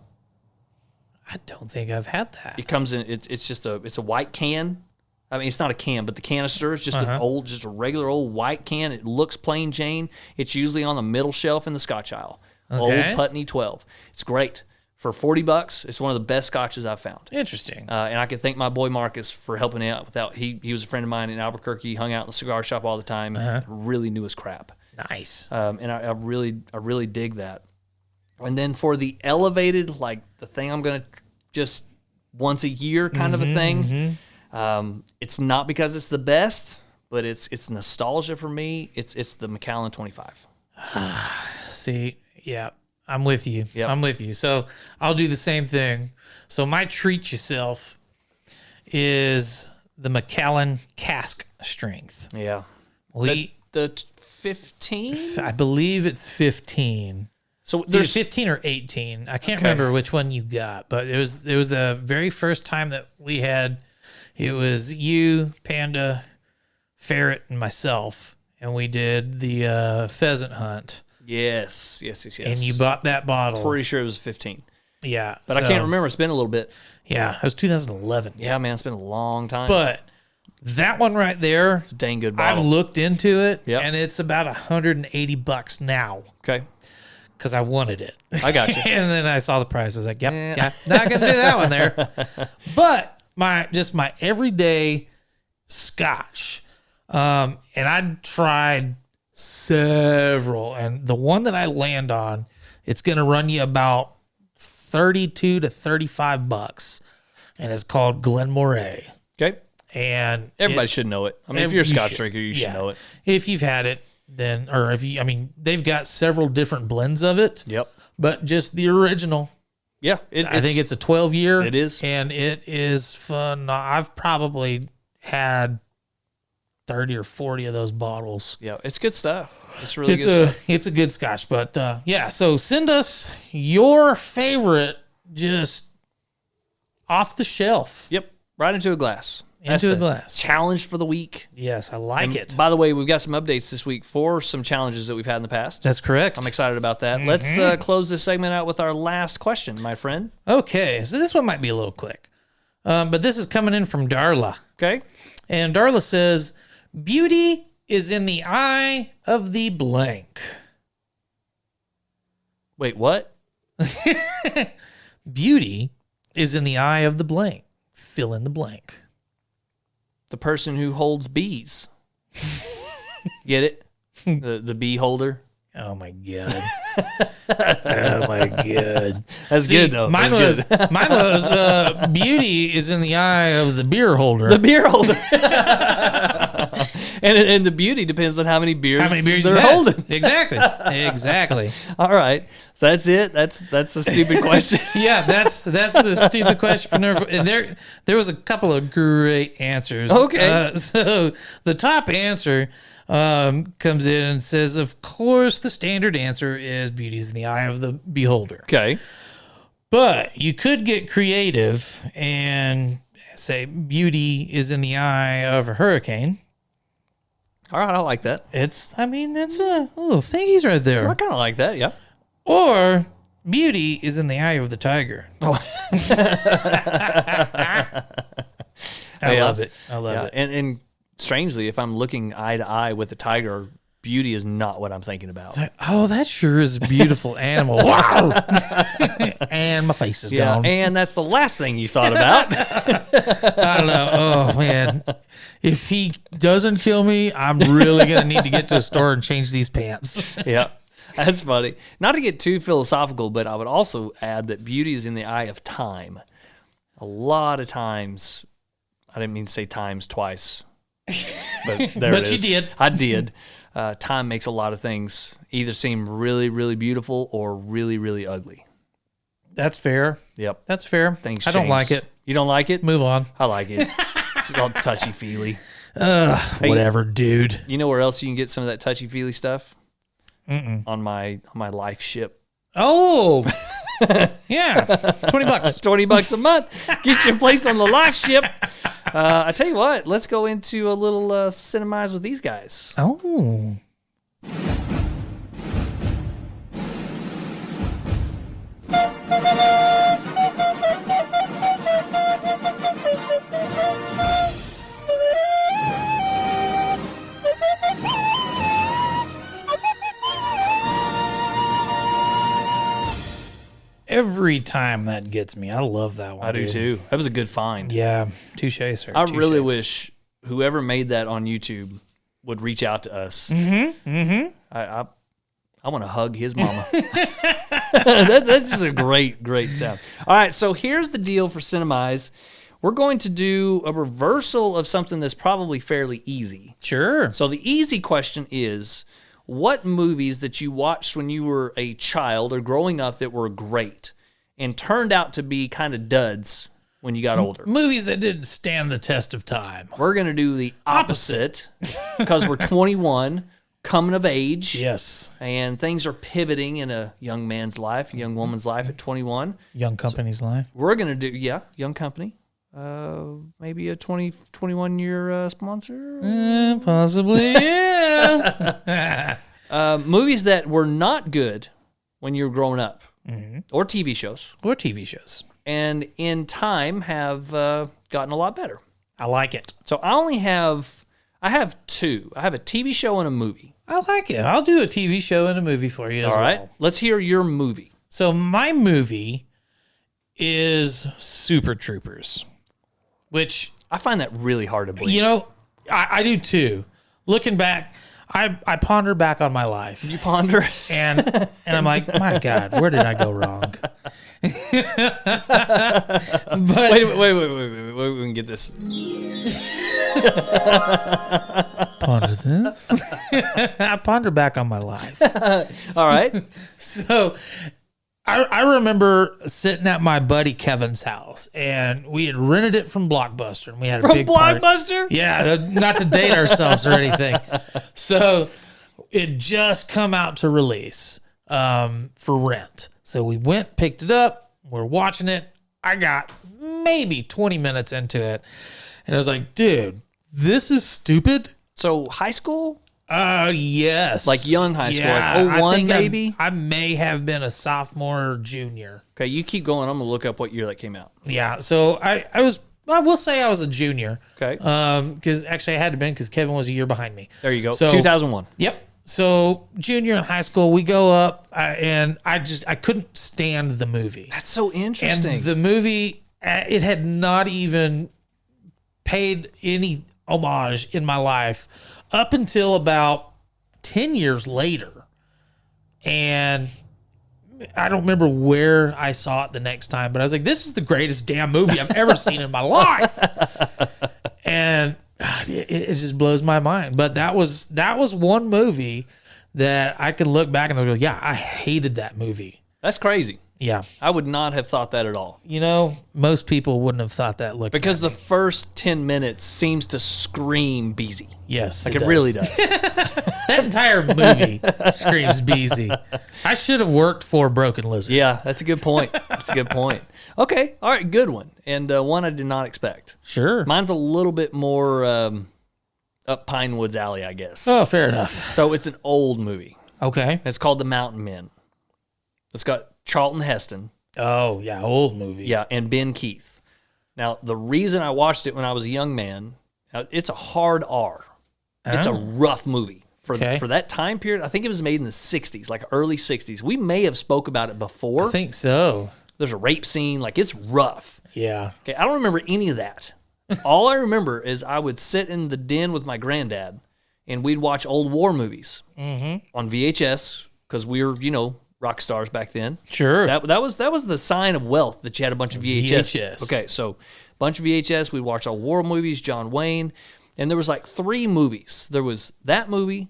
I don't think I've had that. It comes in, it's just a white can. I mean, it's not a can, but the canister is just just a regular old white can. It looks plain Jane. It's usually on the middle shelf in the Scotch aisle. Okay. Old Putney 12. It's great. For $40, it's one of the best scotches I've found. Interesting. And I can thank my boy Marcus for helping me out with that. He was a friend of mine in Albuquerque, hung out in the cigar shop all the time, really knew his crap. Nice. And I really dig that. And then for the elevated, like the thing I'm going to just once a year kind of a thing, it's not because it's the best, but it's nostalgia for me. It's the Macallan 25. See, yeah, I'm with you. Yep. I'm with you. So I'll do the same thing. So my treat yourself is the Macallan cask strength. Yeah. The 15? I believe it's 15. So there's 15 or 18. I can't remember which one you got, but it was the very first time that we had. It was you, Panda, Ferret, and myself, and we did the pheasant hunt. Yes. And you bought that bottle. Pretty sure it was 15. Yeah. But I can't remember. It's been a little bit. Yeah, it was 2011. Yeah, man, it's been a long time. But that one right there, it's a dang good bottle. I've looked into it, and it's about $180 now. Okay. Because I wanted it. I got you. And then I saw the price. I was like, yep, not going to do that one there. But my everyday Scotch. And I tried several. And the one that I land on, it's going to run you about $32 to $35. And it's called Glenmorangie. Okay. And everybody should know it. I mean, if you're a Scotch drinker, you should know it. If you've had it, then, or if you, I mean, they've got several different blends of it. Yep. But just the original. Yeah. I think it's a 12-year. It is. And it is fun. I've probably had 30 or 40 of those bottles. Yeah. It's good stuff. It's really good stuff. It's a good Scotch. But yeah, so send us your favorite just off the shelf. Yep. Right into a glass. Into a glass. Challenge for the week. Yes, I like it. By the way, we've got some updates this week for some challenges that we've had in the past. That's correct. I'm excited about that. Let's close this segment out with our last question, my friend. Okay, so this one might be a little quick. But this is coming in from Darla. Okay. And Darla says, beauty is in the eye of the blank. Wait, what? Beauty is in the eye of the blank. Fill in the blank. The person who holds bees. Get it? The bee holder. Oh my god. Oh my god. That's good though. Mine That's was good. mine was beauty is in the eye of the beer holder. The beer holder. and the beauty depends on how many beers they're holding. Exactly. Exactly. All right. So that's it. That's a stupid question. Yeah, that's the stupid question for never. And there was a couple of great answers. Okay. So the top answer comes in and says, of course, the standard answer is beauty's in the eye of the beholder. Okay. But you could get creative and say beauty is in the eye of a hurricane. All right. I like that. That's a little thingies right there. I kind of like that. Yeah. Or beauty is in the eye of the tiger. Oh. I love it. I love Yeah. it. And strangely, if I'm looking eye to eye with a tiger, beauty is not what I'm thinking about. Oh, that sure is a beautiful animal. Wow. And my face is gone. And that's the last thing you thought about. I don't know. Oh, man. If he doesn't kill me, I'm really going to need to get to a store and change these pants. Yeah. That's funny. Not to get too philosophical, but I would also add that beauty is in the eye of time. A lot of times, I didn't mean to say times twice, but there But it is. you did. I did. Time makes a lot of things either seem really, really beautiful or really, really ugly. That's fair. Yep. That's fair. Things I don't change. like it. You don't like it? Move on. I like it. It's all touchy-feely. Whatever, dude. You know where else you can get some of that touchy-feely stuff? On my life ship. Oh, yeah. $20. $20 a month. Get you a place on the life ship. I tell you what, let's go into a little Cinemize with these guys. Oh. Every time that gets me. I love that one. I do too. That was a good find. Yeah. Touche, sir. I Touche. really wish whoever made that on YouTube would reach out to us. I want to hug his mama. that's just a great sound. All right, so here's the deal for Cinemize. We're going to do a reversal of something that's probably fairly easy. Sure. So the easy question is, what movies that you watched when you were a child or growing up that were great and turned out to be kind of duds when you got older? Movies that didn't stand the test of time. We're going to do the opposite because we're 21, coming of age. Yes. And things are pivoting in a young man's life, a young woman's life at 21. Young company's life. We're going to do, young company. Maybe a 21-year sponsor. Possibly, yeah. Movies that were not good when you were growing up, or TV shows, Or TV shows. and in time have gotten a lot better. I like it. So I have two. I have a TV show and a movie. I like it. I'll do a TV show and a movie for you as All right, well. let's hear your movie. So my movie is Super Troopers, which, I find that really hard to believe. you know, I do too. Looking back, I ponder back on my life. You ponder. And I'm like, my God, where did I go wrong? But Wait, we can get this. ponder this. I ponder back on my life. All right. So I remember sitting at my buddy Kevin's house, and we had rented it from Blockbuster, and we had a From big party. Blockbuster? Yeah, not to date ourselves or anything. So it just come out to release for rent. So we went, picked it up, we're watching it. I got maybe 20 minutes into it, and I was like, dude, this is stupid. So high school? Yes. Like young high school, Yeah, like I 01 think maybe? I may have been a sophomore or junior. Okay, you keep going. I'm going to look up what year that came out. Yeah, so I will say I was a junior. Okay. Because actually I had to been because Kevin was a year behind me. There you go. So 2001. Yep. So junior in high school, we go up, and I couldn't stand the movie. That's so interesting. And the movie, it had not even paid any homage in my life up until about 10 years later. And I don't remember where I saw it the next time, but I was like, this is the greatest damn movie I've ever seen in my life. And it just blows my mind. But that was one movie that I could look back and I go, yeah, I hated that movie. That's crazy. Yeah. I would not have thought that at all. You know, most people wouldn't have thought that looking Because at the first 10 minutes seems to scream Beezy. Yes, Like it really does. That entire movie screams Beezy. I should have worked for Broken Lizard. Yeah, that's a good point. That's a good point. Okay, all right, good one. And one I did not expect. Sure. Mine's a little bit more up Pinewood's alley, I guess. Oh, fair enough. So it's an old movie. Okay. It's called The Mountain Men. It's got Charlton Heston. Oh, yeah, old movie. Yeah, and Ben Keith. Now, the reason I watched it when I was a young man, it's a hard R. It's a rough movie. For that time period, I think it was made in the 60s, like early 60s. We may have spoke about it before. I think so. There's a rape scene. Like, it's rough. Yeah. Okay, I don't remember any of that. All I remember is I would sit in the den with my granddad, and we'd watch old war movies on VHS, because we were, rock stars back then. Sure. That was the sign of wealth, that you had a bunch of VHS. VHS. Okay, so bunch of VHS. We'd watch all war movies, John Wayne, and there was like 3 movies. There was that movie,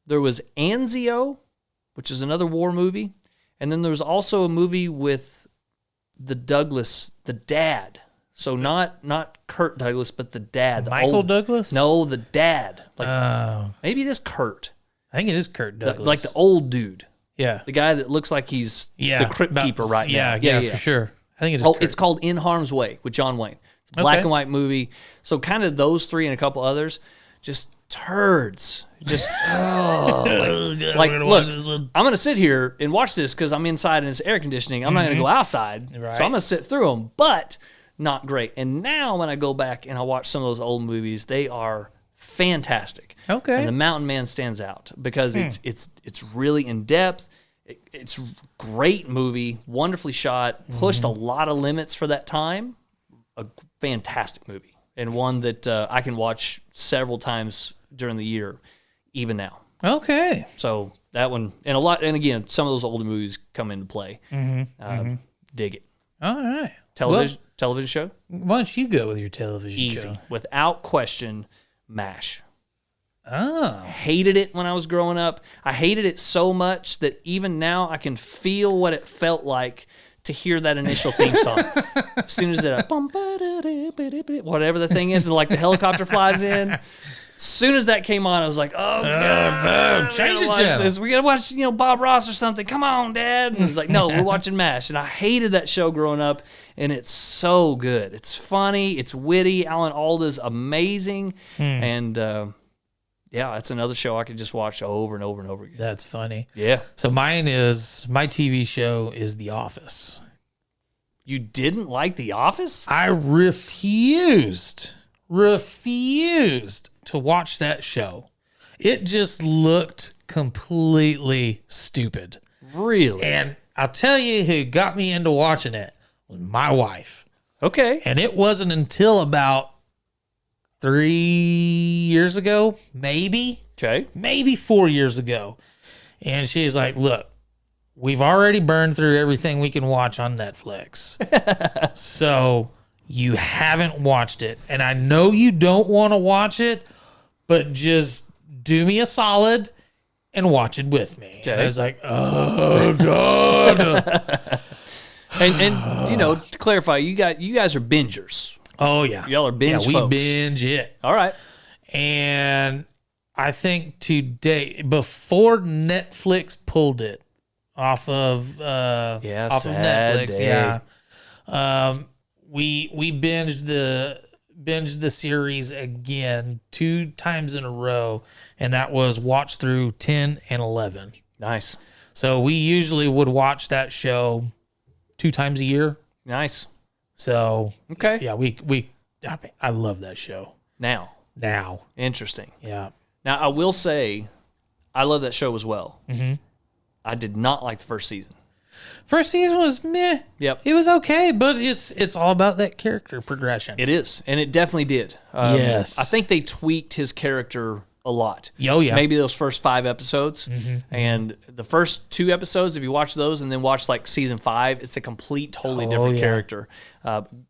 there was Anzio, which is another war movie, and then there was also a movie with the dad. So not Kurt Douglas, but the dad. Michael Douglas? No, the dad. Like maybe it is Kurt. I think it is Kurt Douglas. Like the old dude. Yeah. The guy that looks like he's the crypt keeper right now. Yeah, for sure. I think it is Kurt. It's called In Harm's Way with John Wayne. It's a black and white movie. So kind of those 3 and a couple others, just turds. Just, look, I'm going to sit here and watch this because I'm inside and it's air conditioning. I'm not going to go outside. Right. So I'm going to sit through them, but not great. And now when I go back and I watch some of those old movies, they are fantastic. Okay. And The Mountain Man stands out because it's really in depth. It's a great movie, wonderfully shot, pushed a lot of limits for that time. A fantastic movie, and one that I can watch several times during the year, even now. Okay. So that one, and again, some of those older movies come into play. Dig it. All right. Television show? Why don't you go with your television Easy. show? Without question, MASH. Oh. Hated it when I was growing up. I hated it so much that even now I can feel what it felt like to hear that initial theme song. As soon as that whatever the thing is, and like the helicopter flies in. As soon as that came on, I was like, "Oh God, no, change the channel. We gotta watch, Bob Ross or something. Come on, Dad." And it's like, "No, we're watching MASH." And I hated that show growing up, and it's so good. It's funny. It's witty. Alan Alda's amazing, and it's another show I could just watch over and over and over again. That's funny. Yeah. So my TV show is The Office. You didn't like The Office? I refused to watch that show. It just looked completely stupid. Really? And I'll tell you who got me into watching it was my wife. Okay. And it wasn't until about 3 years ago, maybe 4 years ago. And she's like, look, we've already burned through everything we can watch on Netflix. So you haven't watched it. And I know you don't want to watch it, but just do me a solid and watch it with me. Okay. And I was like, oh, God. and to clarify, you guys are bingers. Oh, yeah. Y'all are binge we folks. Binge it. All right. And I think today, before Netflix pulled it off of Netflix, we binged the series again 2 times in a row, and that was watch through 10 and 11. Nice. So we usually would watch that show 2 times a year. Nice. So okay, yeah, I love that show. Now, interesting. Yeah. Now I will say, I love that show as well. Mm-hmm. I did not like the first season. First season was meh. Yep. It was okay, but it's all about that character progression. It is, and it definitely did. Yes. I think they tweaked his character a lot. Oh, yeah. Maybe those first 5 episodes. And the first 2 episodes, if you watch those and then watch like season 5, it's a totally different character.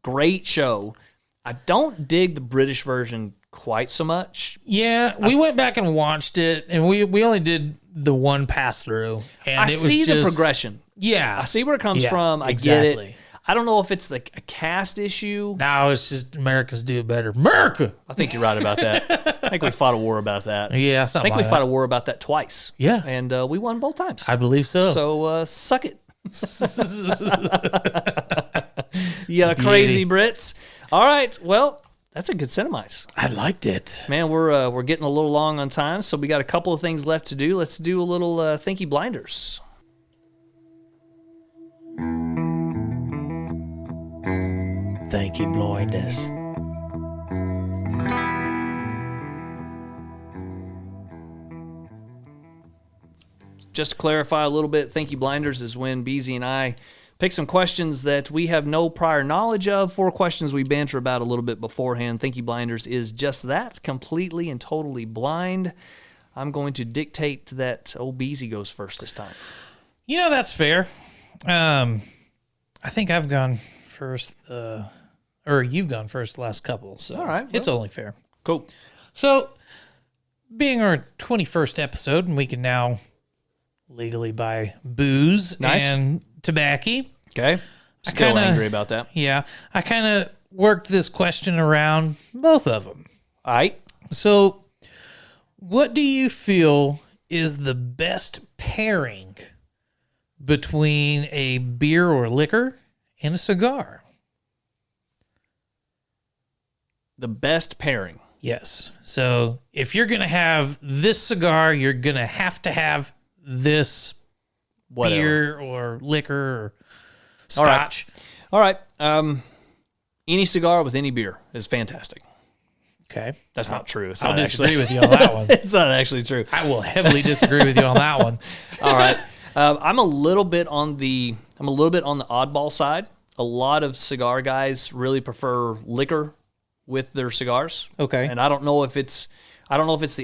Great show. I don't dig the British version quite so much. Yeah, we went back and watched it, and we only did the one pass through. And I it was see the just, progression. Yeah. I see where it comes from. I get it. I don't know if it's like a cast issue. No, it's just Americans do it better. America! I think you're right about that. I think we fought a war about that. Yeah, I something think we fought a war about that twice. Yeah. And we won both times. I believe so. So suck it. Yeah, crazy Brits. All right, well, that's a good Cinemize. I liked it. Man, we're getting a little long on time, so we got a couple of things left to do. Let's do a little Thinky Blinders. Thank you, Blinders. Just to clarify a little bit, Thinky Blinders is when Beezy and I pick some questions that we have no prior knowledge of, 4 questions we banter about a little bit beforehand. Thinky Blinders is just that, completely and totally blind. I'm going to dictate that old Beezy goes first this time. You know, that's fair. I think I've gone first, or you've gone first the last couple, so all right, it's only fair. Cool. So, being our 21st episode, and we can now legally buy booze and tobacco. Okay. Still angry about that. Yeah. I kind of worked this question around both of them. All right. So, what do you feel is the best pairing between a beer or liquor and a cigar? The best pairing. Yes. So, if you're going to have this cigar, you're going to have this beer or liquor or Scotch. All right. Any cigar with any beer is fantastic. Okay. That's not true. I'll disagree with you on that one. It's not actually true. I will heavily disagree with you on that one. All right. I'm a little bit on the oddball side. A lot of cigar guys really prefer liquor with their cigars. Okay. And I don't know if it's the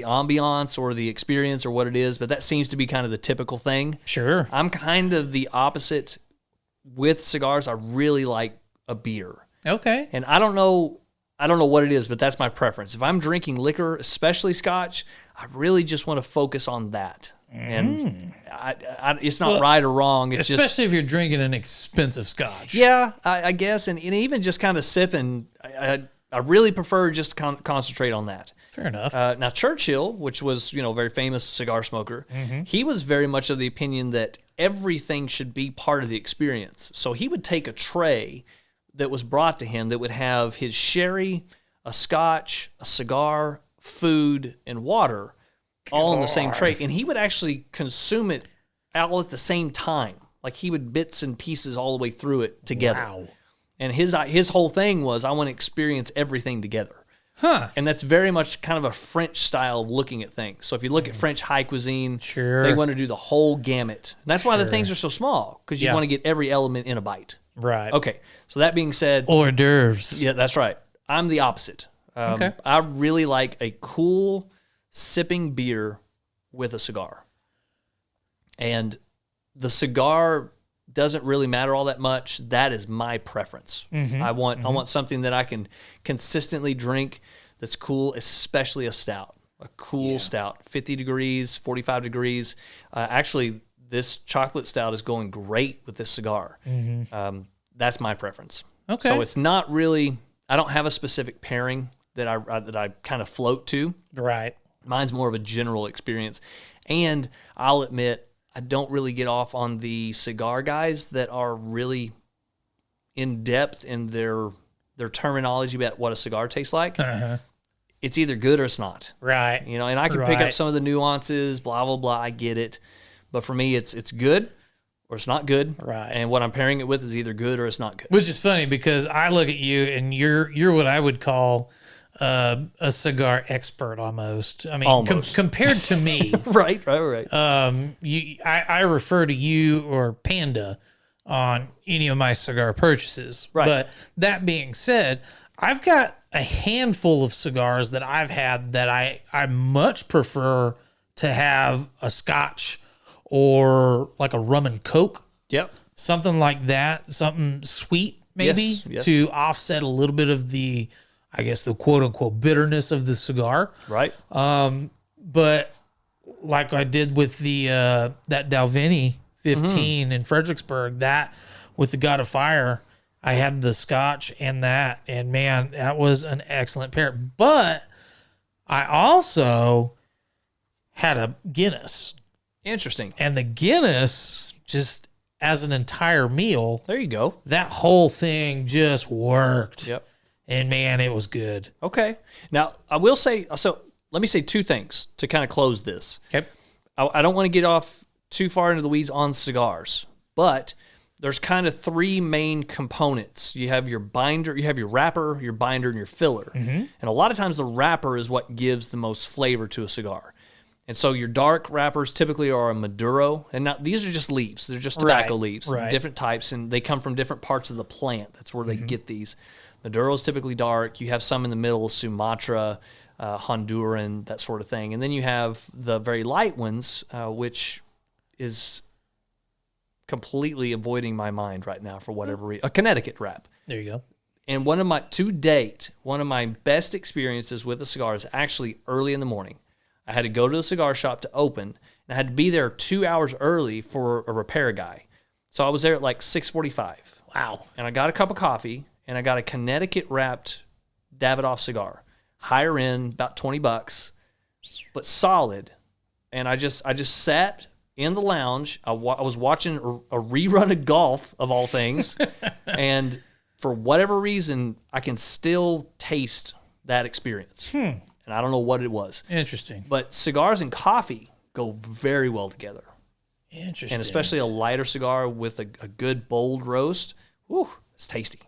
ambiance or the experience or what it is, but that seems to be kind of the typical thing. Sure. I'm kind of the opposite with cigars. I really like a beer. Okay. And I don't know what it is, but that's my preference. If I'm drinking liquor, especially Scotch, I really just want to focus on that. And it's not right or wrong. It's especially if you're drinking an expensive Scotch. Yeah, I guess. And even just kind of sipping, I really prefer just to concentrate on that. Fair enough. Now, Churchill, which was, a very famous cigar smoker, he was very much of the opinion that everything should be part of the experience. So he would take a tray that was brought to him that would have his sherry, a Scotch, a cigar, food, and water all in the same tray. And he would actually consume it all at the same time. Like he would bits and pieces all the way through it together. Wow. And his whole thing was, I want to experience everything together. Huh. And that's very much kind of a French style of looking at things. So if you look at French high cuisine, they want to do the whole gamut. And that's why the things are so small, because you want to get every element in a bite. Right. Okay. So that being said, hors d'oeuvres. Yeah, that's right. I'm the opposite. Okay. I really like a cool sipping beer with a cigar. And the cigar doesn't really matter all that much. That is my preference. I want something that I can consistently drink that's cool, especially a stout. A cool stout, 50 degrees, 45 degrees. Actually, this chocolate stout is going great with this cigar. That's my preference. Okay. So it's not really, I don't have a specific pairing that I kind of float to. Right. Mine's more of a general experience. And I'll admit, I don't really get off on the cigar guys that are really in depth in their terminology about what a cigar tastes like. It's either good or it's not. Right. And I can pick up some of the nuances, blah, blah, blah. I get it. But for me, it's good or it's not good. Right. And what I'm pairing it with is either good or it's not good. Which is funny because I look at you and you're what I would call a cigar expert almost. I mean, compared to me. Right. I refer to you or Panda on any of my cigar purchases. Right. But that being said, I've got a handful of cigars that I've had that I much prefer to have a Scotch or like a rum and coke. Yep. Something like that, something sweet maybe Yes. to offset a little bit of the, I guess, the quote unquote bitterness of the cigar. Right. But like I did with the that Dalvini 15 in Fredericksburg, that with the God of Fire, I had the Scotch and that, and man, that was an excellent pair. But I also had a Guinness, Interesting. and the Guinness just as an entire meal, There you go. that whole thing just worked. Yep. And man, it was good. Okay. Now, I will say, so let me say two things to kind of close this. Okay. I don't want to get off too far into the weeds on cigars, but there's kind of three main components. You have your binder, you have your wrapper, your binder, and your filler. And a lot of times the wrapper is what gives the most flavor to a cigar. And so your dark wrappers typically are a Maduro, and now these are just leaves. They're just tobacco leaves, different types, and they come from different parts of the plant. That's where they get these. Maduro is typically dark. You have some in the middle, Sumatra, Honduran, that sort of thing. And then you have the very light ones, which is completely avoiding my mind right now for whatever reason. A Connecticut wrap. There you go. And one of my best experiences with a cigar is actually early in the morning. I had to go to the cigar shop to open, and I had to be there 2 hours early for a repair guy. So I was there at like 6:45. Wow. And I got a cup of coffee, and I got a Connecticut wrapped Davidoff cigar. Higher end, about $20, but solid. And I just sat in the lounge. I was watching a rerun of golf, of all things. And for whatever reason, I can still taste that experience. And I don't know what it was. Interesting. But cigars and coffee go very well together. Interesting. And especially a lighter cigar with a good bold roast. Whew, it's tasty.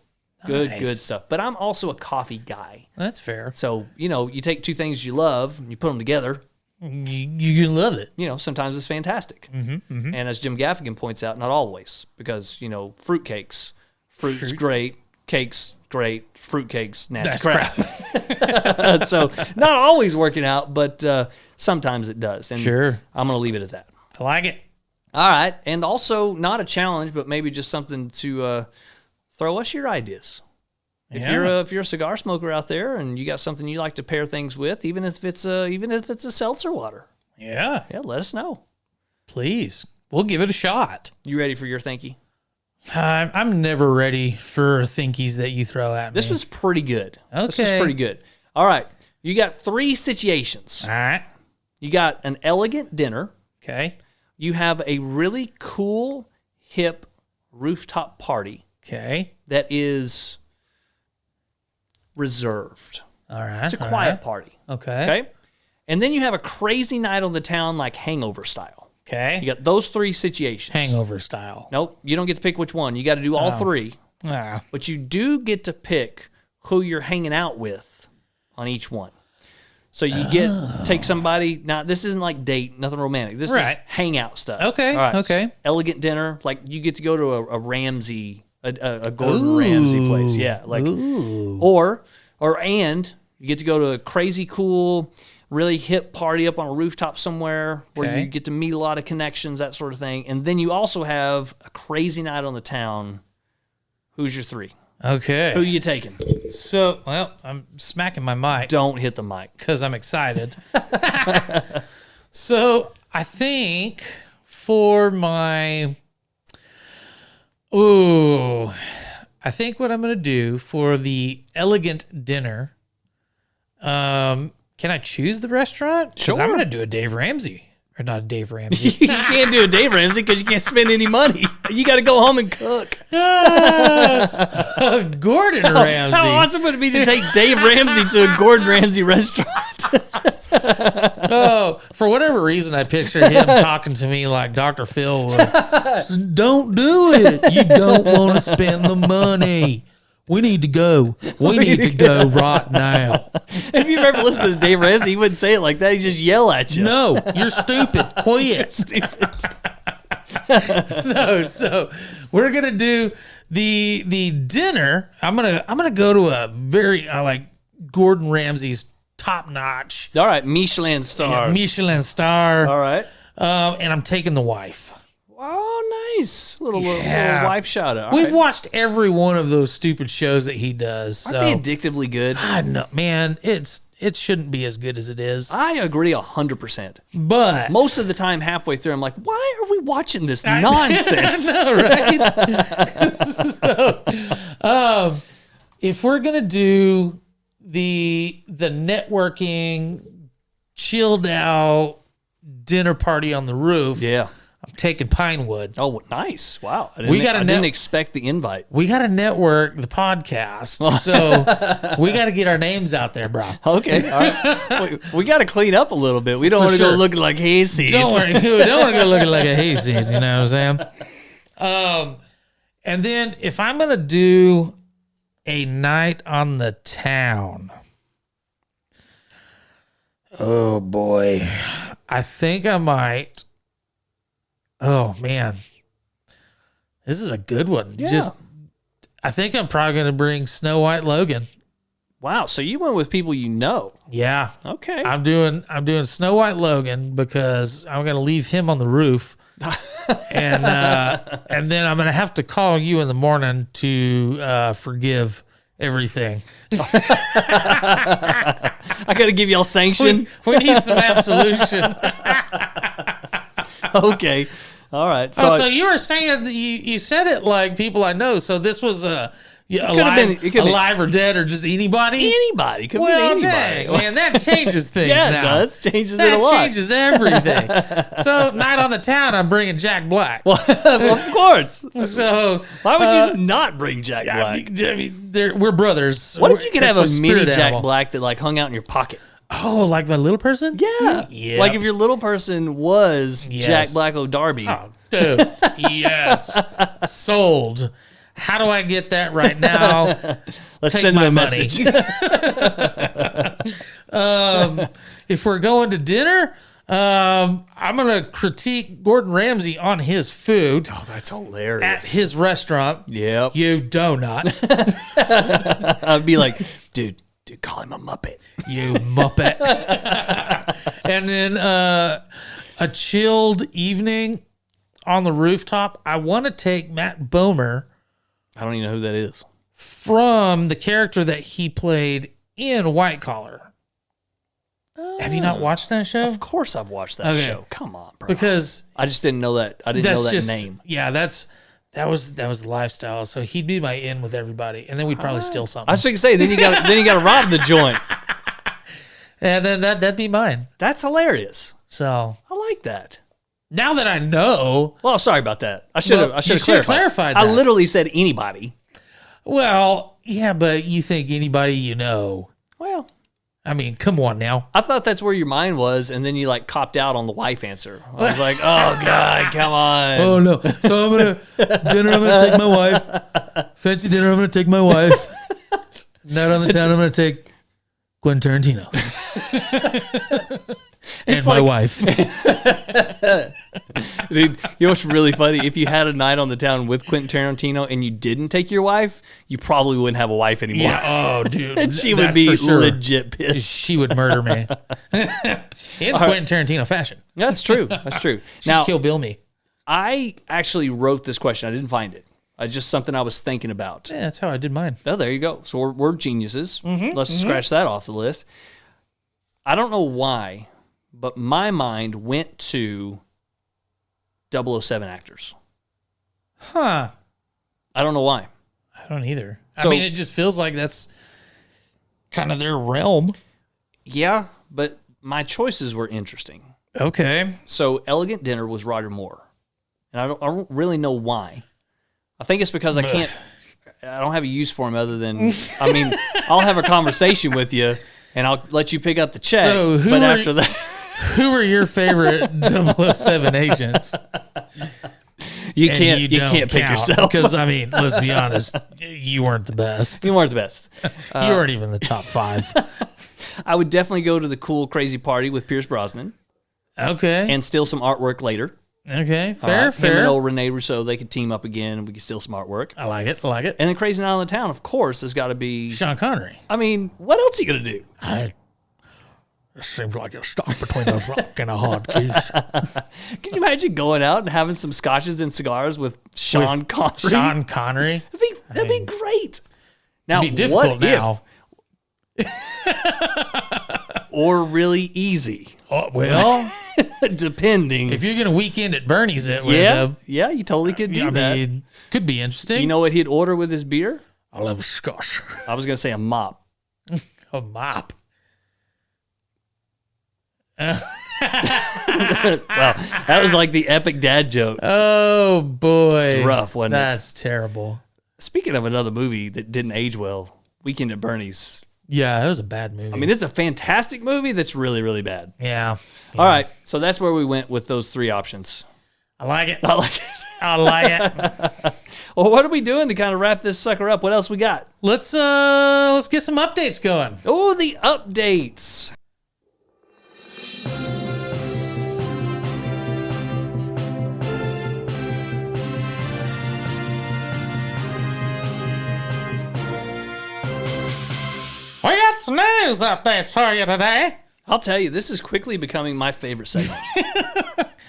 Good stuff. But I'm also a coffee guy. That's fair. So, you take two things you love and you put them together. You love it. Sometimes it's fantastic. And as Jim Gaffigan points out, not always. Because, fruit's great, cake's great, fruitcake's nasty crap. So, not always working out, but sometimes it does. And Sure. I'm going to leave it at that. I like it. All right. And also, not a challenge, but maybe just something to throw us your ideas. If you're a cigar smoker out there and you got something you like to pair things with, even if it's a seltzer water, Yeah. let us know. Please. We'll give it a shot. You ready for your thinky? I'm never ready for thinkies that you throw at me. This was pretty good. This was Okay. pretty good. All right. You got three situations. All right. You got an elegant dinner. Okay. You have a really cool, hip rooftop party Okay. that is reserved. All right. It's a quiet party. Okay. Okay. And then you have a crazy night on the town, like hangover style. Okay. You got those three situations. Hangover style. Nope. You don't get to pick which one. You got to do all three. Ah. But you do get to pick who you're hanging out with on each one. So you take somebody. Now, this isn't like date, nothing romantic. This is hangout stuff. Okay. All right. Okay. So elegant dinner. Like you get to go to a Ramsay, a Gordon Ramsay place. Yeah. Like, or you get to go to a crazy cool, really hip party up on a rooftop somewhere where you get to meet a lot of connections, that sort of thing. And then you also have a crazy night on the town. Who's your three? Okay. Who are you taking? So, I'm smacking my mic Don't hit the mic. because I'm excited. So, I think for my... I think what I'm going to do for the elegant dinner, can I choose the restaurant? Because I'm Sure. going to do a Dave Ramsey. Or not a Dave Ramsey. You can't do a Dave Ramsey because you can't spend any money. You got to go home and cook. Gordon Ramsay. How awesome would it be to take Dave Ramsey to a Gordon Ramsay restaurant? Oh, for whatever reason, I pictured him talking to me like Dr. Phil would. Don't do it. You don't want to spend the money. We need to go. We need to go right now. If you've ever listened to Dave Ramsey, he wouldn't say it like that. He'd just yell at you. No, you're stupid. Quit. Stupid. No, so we're going to do The dinner, I'm gonna go to a very like Gordon Ramsay's top notch. All right, Michelin stars. Michelin star. All right. And I'm taking the wife. Oh, nice. Little wife shout out. We've watched every one of those stupid shows that he does. Aren't they addictively good? I know, man. It shouldn't be as good as it is. I agree 100%. But most of the time, halfway through, I'm like, why are we watching this nonsense? I know, right? If we're gonna do the networking, chilled out dinner party on the roof, yeah, I'm taking Pinewood. Oh, nice! Wow, I didn't expect the invite. We got to network the podcast, so we got to get our names out there, bro. Okay, all right. we got to clean up a little bit. We don't want to go looking like hayseeds. Don't worry, we don't want to go looking like a hayseed. You know what I'm saying? And then if I'm gonna do a night on the town, oh boy, I think I might. Oh man, this is a good one. Yeah. I think I'm probably going to bring Snow White Logan. Wow, so you went with people you know. Yeah. Okay. I'm doing Snow White Logan because I'm going to leave him on the roof, and then I'm going to have to call you in the morning to forgive everything. I got to give y'all sanction. We need some absolution. Okay. All right. So you were saying that you said it like people I know. So this was alive or dead or just anybody? Anybody. Could be anybody. Dang, man, that changes things yeah, now. It does. Changes that it a lot. changes everything. So night on the town, I'm bringing Jack Black. Well, of course. So why would you not bring Jack Black? I mean, we're brothers. What if you could have a mini Jack animal. Black that like hung out in your pocket? Oh, like my little person? Yeah. Yep. Like if your little person was Jack Black O'Darby. Oh, dude. Yes. Sold. How do I get that right now? Let's Take send my him a money. message. If we're going to dinner, I'm going to critique Gordon Ramsay on his food. Oh, that's hilarious. At his restaurant. Yep. You donut. I'd be like, dude, call him a Muppet. You Muppet. And then a chilled evening on the rooftop. I want to take Matt Bomer. I don't even know who that is. From the character that he played in White Collar. Have you not watched that show? Of course I've watched that show. Come on, bro. Because I just didn't know that. I didn't know that name. Yeah, that was the lifestyle. So he'd be my in with everybody, and then we'd probably steal something. I was going to say, then you got to rob the joint. And then that'd be mine. That's hilarious. So I like that. Now that I know, well, sorry about that. I should have clarified that. I literally said anybody. Well, yeah, but you think anybody you know? Well, I mean, come on now. I thought that's where your mind was, and then you like copped out on the wife answer. I was like, oh god, come on. Oh no! So I'm gonna take my wife. Fancy dinner. I'm gonna take my wife. Night on the town. I'm gonna take Quentin Tarantino. And my wife. Dude, you know what's really funny? If you had a night on the town with Quentin Tarantino and you didn't take your wife, you probably wouldn't have a wife anymore. Yeah. Oh, dude. And she would be legit pissed. She would murder me. In Quentin Tarantino fashion. That's true. That's true. She'd kill Bill me. I actually wrote this question. I didn't find it. Just something I was thinking about. Yeah, that's how I did mine. Oh, there you go. So we're geniuses. Let's scratch that off the list. I don't know why, but my mind went to 007 actors. Huh. I don't know why. I don't either. So, I mean, it just feels like that's kind of their realm. Yeah, but my choices were interesting. Okay. So Elegant Dinner was Roger Moore. And I don't really know why. I think it's because I don't have a use for him other than, I mean, I'll have a conversation with you and I'll let you pick up the check. So after that, who were your favorite 007 agents? You can't pick yourself. Because, I mean, let's be honest, you weren't the best. You weren't the best. You weren't even in the top 5. I would definitely go to the Cool Crazy Party with Pierce Brosnan. Okay. And steal some artwork later. Okay, All right? fair. Him and old Rene Rousseau, they could team up again, and we could steal Smart Work. I like it. And then Crazy Night on the Town, of course, has got to be... Sean Connery. I mean, what else are you going to do? It seems like you're stuck between a rock and a hard case. Can you imagine going out and having some scotches and cigars with Sean Connery? Sean Connery. That'd be great. Now, It'd be difficult now. Or really easy. Oh, well, depending. if you're going to weekend at Bernie's it with him. Yeah, you totally could do that. Mean, could be interesting. You know what he'd order with his beer? I love a Scotch. I was going to say a mop. A mop. Wow, that was like the epic dad joke. Oh, boy. It's rough, wasn't it? That's terrible. Speaking of another movie that didn't age well, Weekend at Bernie's. Yeah, it was a bad movie. I mean, it's a fantastic movie that's really, really bad. Yeah. All right, so that's where we went with those three options. I like it. I like it. I like it. Well, what are we doing to kind of wrap this sucker up? What else we got? Let's get some updates going. Oh, the updates. We got some news updates for you today. I'll tell you, this is quickly becoming my favorite segment.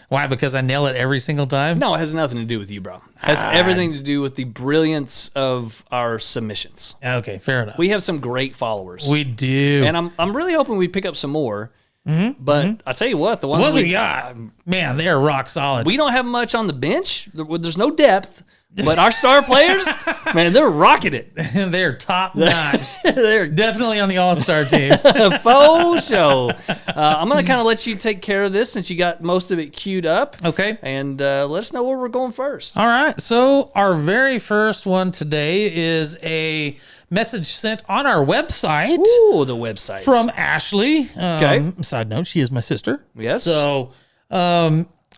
Why? Because I nail it every single time? No, it has nothing to do with you, bro. It has everything to do with the brilliance of our submissions. Okay, fair enough. We have some great followers. We do. And I'm really hoping we pick up some more. But I tell you what, the ones we got, man, they're rock solid. We don't have much on the bench. There's no depth. But our star players, man, they're rocking it. They're top notch. They're Definitely on the all-star team. faux show. I'm going to kind of let you take care of this since you got most of it queued up. Okay. And let us know where we're going first. All right. So our very first one today is a message sent on our website. Ooh, the website. From Ashley. Okay. Side note, she is my sister. Yes. So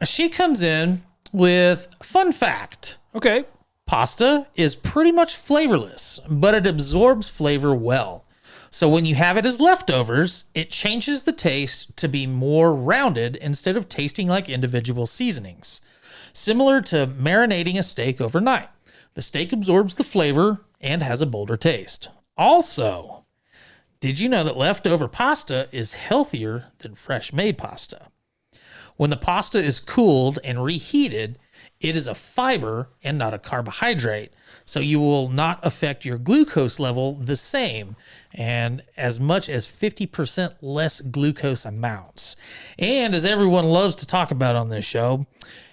she comes in with fun fact. Okay. Pasta is pretty much flavorless, but it absorbs flavor well. So when you have it as leftovers, it changes the taste to be more rounded instead of tasting like individual seasonings. Similar to marinating a steak overnight. The steak absorbs the flavor and has a bolder taste. Also, did you know that leftover pasta is healthier than fresh made pasta? When the pasta is cooled and reheated, it is a fiber and not a carbohydrate, so you will not affect your glucose level the same and as much as 50% less glucose amounts. And as everyone loves to talk about on this show,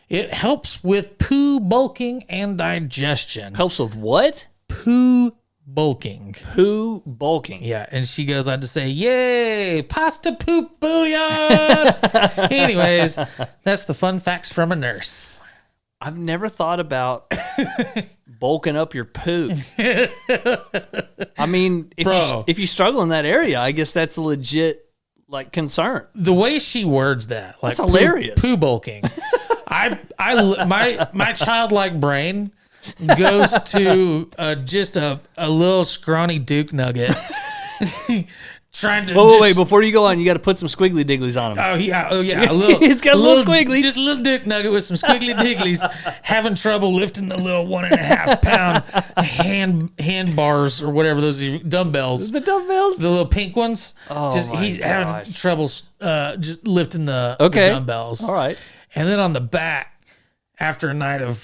it helps with poo bulking and digestion. Helps with what? Poo bulking. Poo bulking. Yeah, and she goes on to say, yay, pasta poop bouillon. Anyways, that's the fun facts from a nurse. I've never thought about bulking up your poo. I mean, if you struggle in that area, I guess that's a legit concern. The way she words that, like that's hilarious. Poo bulking. My childlike brain goes to just a little scrawny Duke nugget. Trying to wait, before you go on, you got to put some squiggly digglies on him. Oh yeah, a little. He's got a little squigglies. Just a little Duke nugget with some squiggly digglies. Having trouble lifting the little 1.5 pound hand bars or whatever those dumbbells. The dumbbells, the little pink ones. Oh, he's having trouble just lifting the dumbbells. All right, and then on the back, after a night of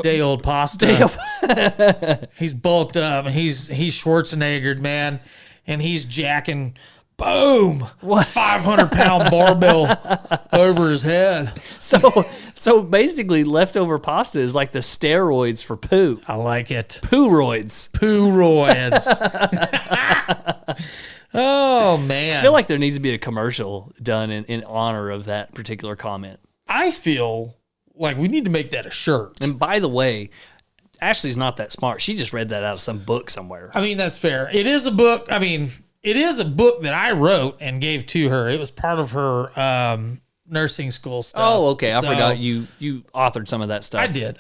day old pasta, he's bulked up and he's Schwarzeneggered, man. And he's jacking, boom, 500-pound barbell over his head. So basically, leftover pasta is like the steroids for poo. I like it. Poo-roids. Poo-roids. Oh, man. I feel like there needs to be a commercial done in honor of that particular comment. I feel like we need to make that a shirt. And by the way, Ashley's not that smart. She just read that out of some book somewhere. I mean, that's fair. It is a book. I mean, it is a book that I wrote and gave to her. It was part of her nursing school stuff. Oh, okay. I forgot you authored some of that stuff. I did.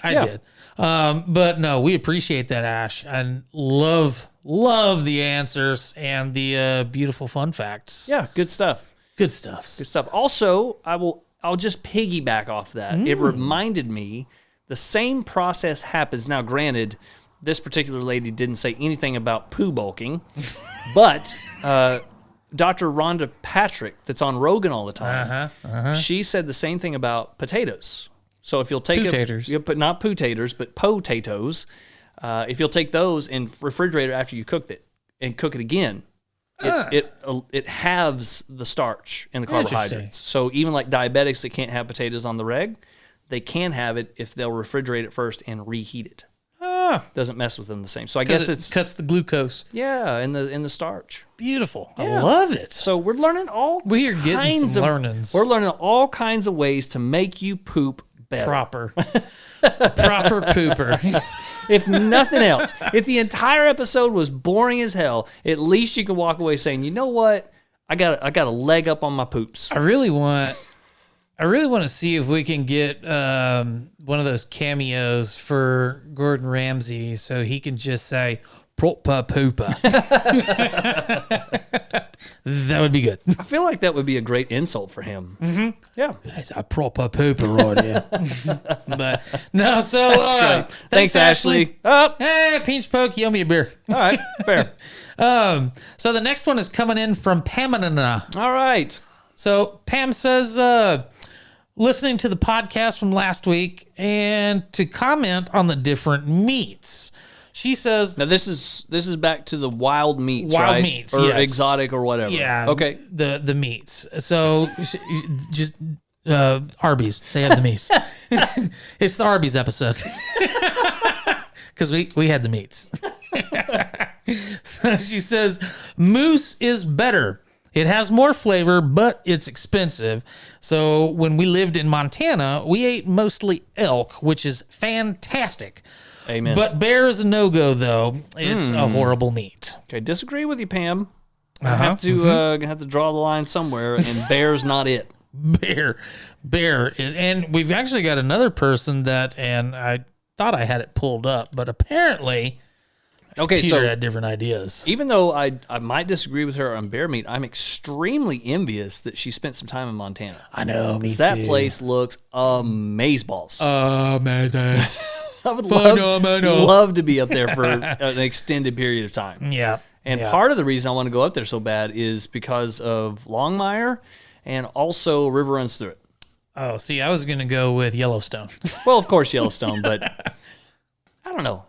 But no, we appreciate that, Ash, and love the answers and the beautiful fun facts. Yeah, good stuff. Good stuff. Also, I will I'll just piggyback off that. It reminded me the same process happens. Now, granted, this particular lady didn't say anything about poo bulking, but Dr. Rhonda Patrick, that's on Rogan all the time, she said the same thing about potatoes. So if you'll take but not poo-taters, but potatoes, if you'll take those and refrigerate it after you cooked it and cook it again, it halves the starch and the carbohydrates. So even like diabetics that can't have potatoes on the reg, they can have it if they'll refrigerate it first and reheat it. Doesn't mess with them the same. So I guess it cuts the glucose. Yeah, in the starch. Beautiful. Yeah. I love it. So we're learning We're getting some learnings. We're learning all kinds of ways to make you poop better. Proper pooper. If nothing else, if the entire episode was boring as hell, at least you can walk away saying, you know what? I got a leg up on my poops. I really want to see if we can get one of those cameos for Gordon Ramsay so he can just say proper pooper. That would be good. I feel like that would be a great insult for him. Mm-hmm. Yeah. It's a proper pooper right here. But no, so That's great. Thanks, Ashley. Up. Hey, Pinch Poke, you owe me a beer. All right, fair. So the next one is coming in from Pamela. All right. So Pam says, listening to the podcast from last week and to comment on the different meats. She says, now this is back to the wild meats, wild right? meats, or yes. exotic or whatever. Yeah. Okay. The meats. So just Arby's. They have the meats. It's the Arby's episode because we had the meats. So she says, moose is better. It has more flavor, but it's expensive. So when we lived in Montana, we ate mostly elk, which is fantastic. Amen. But bear is a no-go, though. It's a horrible meat. Okay, disagree with you, Pam. I have to draw the line somewhere, and bear's not it. Bear is, and we've actually got another person and I thought I had it pulled up, but apparently, Peter had different ideas. Even though I might disagree with her on bear meat, I'm extremely envious that she spent some time in Montana. I know, me too. That place looks amazeballs. Amazing. I would love to be up there for an extended period of time. Yeah. And part of the reason I want to go up there so bad is because of Longmire and also River Runs Through It. Oh, see, I was going to go with Yellowstone. Well, of course, Yellowstone, but I don't know.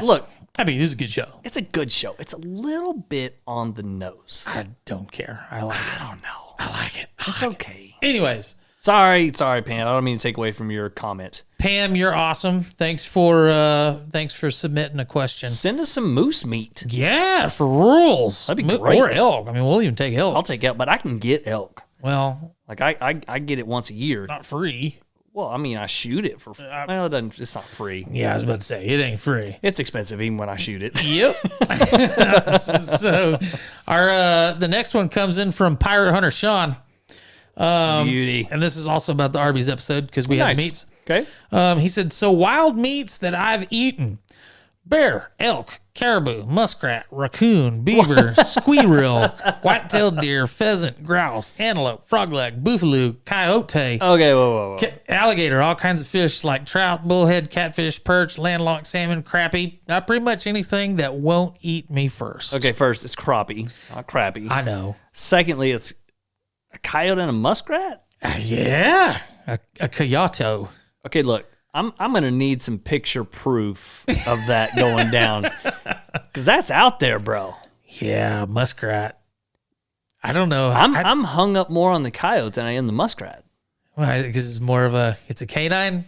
Look. I mean, this is a good show. It's a good show. It's a little bit on the nose. I don't care. I like it. I don't know. I like it. It's okay. Anyways. Anyways. Sorry, Pam. I don't mean to take away from your comment. Pam, you're awesome. Thanks for submitting a question. Send us some moose meat. Yeah, for rules. That'd be great. Or elk. I mean, we'll even take elk. I'll take elk, but I can get elk. Well, like I get it once a year. Not free. Well, I mean, I shoot it for. Well, it's not free. Yeah, I was about to say it ain't free. It's expensive even when I shoot it. Yep. So, the next one comes in from Pirate Hunter Sean. Beauty. And this is also about the Arby's episode because we have meats. Okay. He said, so wild meats that I've eaten: bear, elk, caribou, muskrat, raccoon, beaver, squirrel, white-tailed deer, pheasant, grouse, antelope, frogleg, buffalo, coyote. Okay, whoa. Alligator, all kinds of fish like trout, bullhead, catfish, perch, landlocked salmon, crappie. Not pretty much anything that won't eat me first. Okay, first, it's crappie, not crappie. I know. Secondly, it's a coyote and a muskrat? Yeah. A coyote. Okay, look. I'm gonna need some picture proof of that going down, because that's out there, bro. Yeah, muskrat. I don't know. I'm hung up more on the coyote than I am the muskrat. Well, because it's a canine.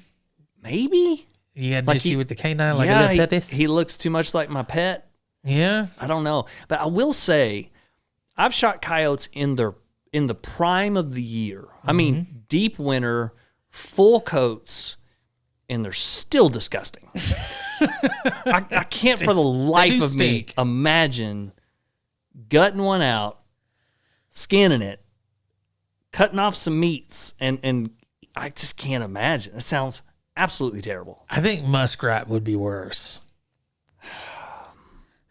Maybe You had an issue with the canine, like a yeah, little pepis. he looks too much like my pet. Yeah, I don't know, but I will say, I've shot coyotes in the prime of the year. I mean, deep winter, full coats. And they're still disgusting. I can't for the life of me imagine gutting one out, skinning it, cutting off some meats, and I just can't imagine. It sounds absolutely terrible. I think muskrat would be worse.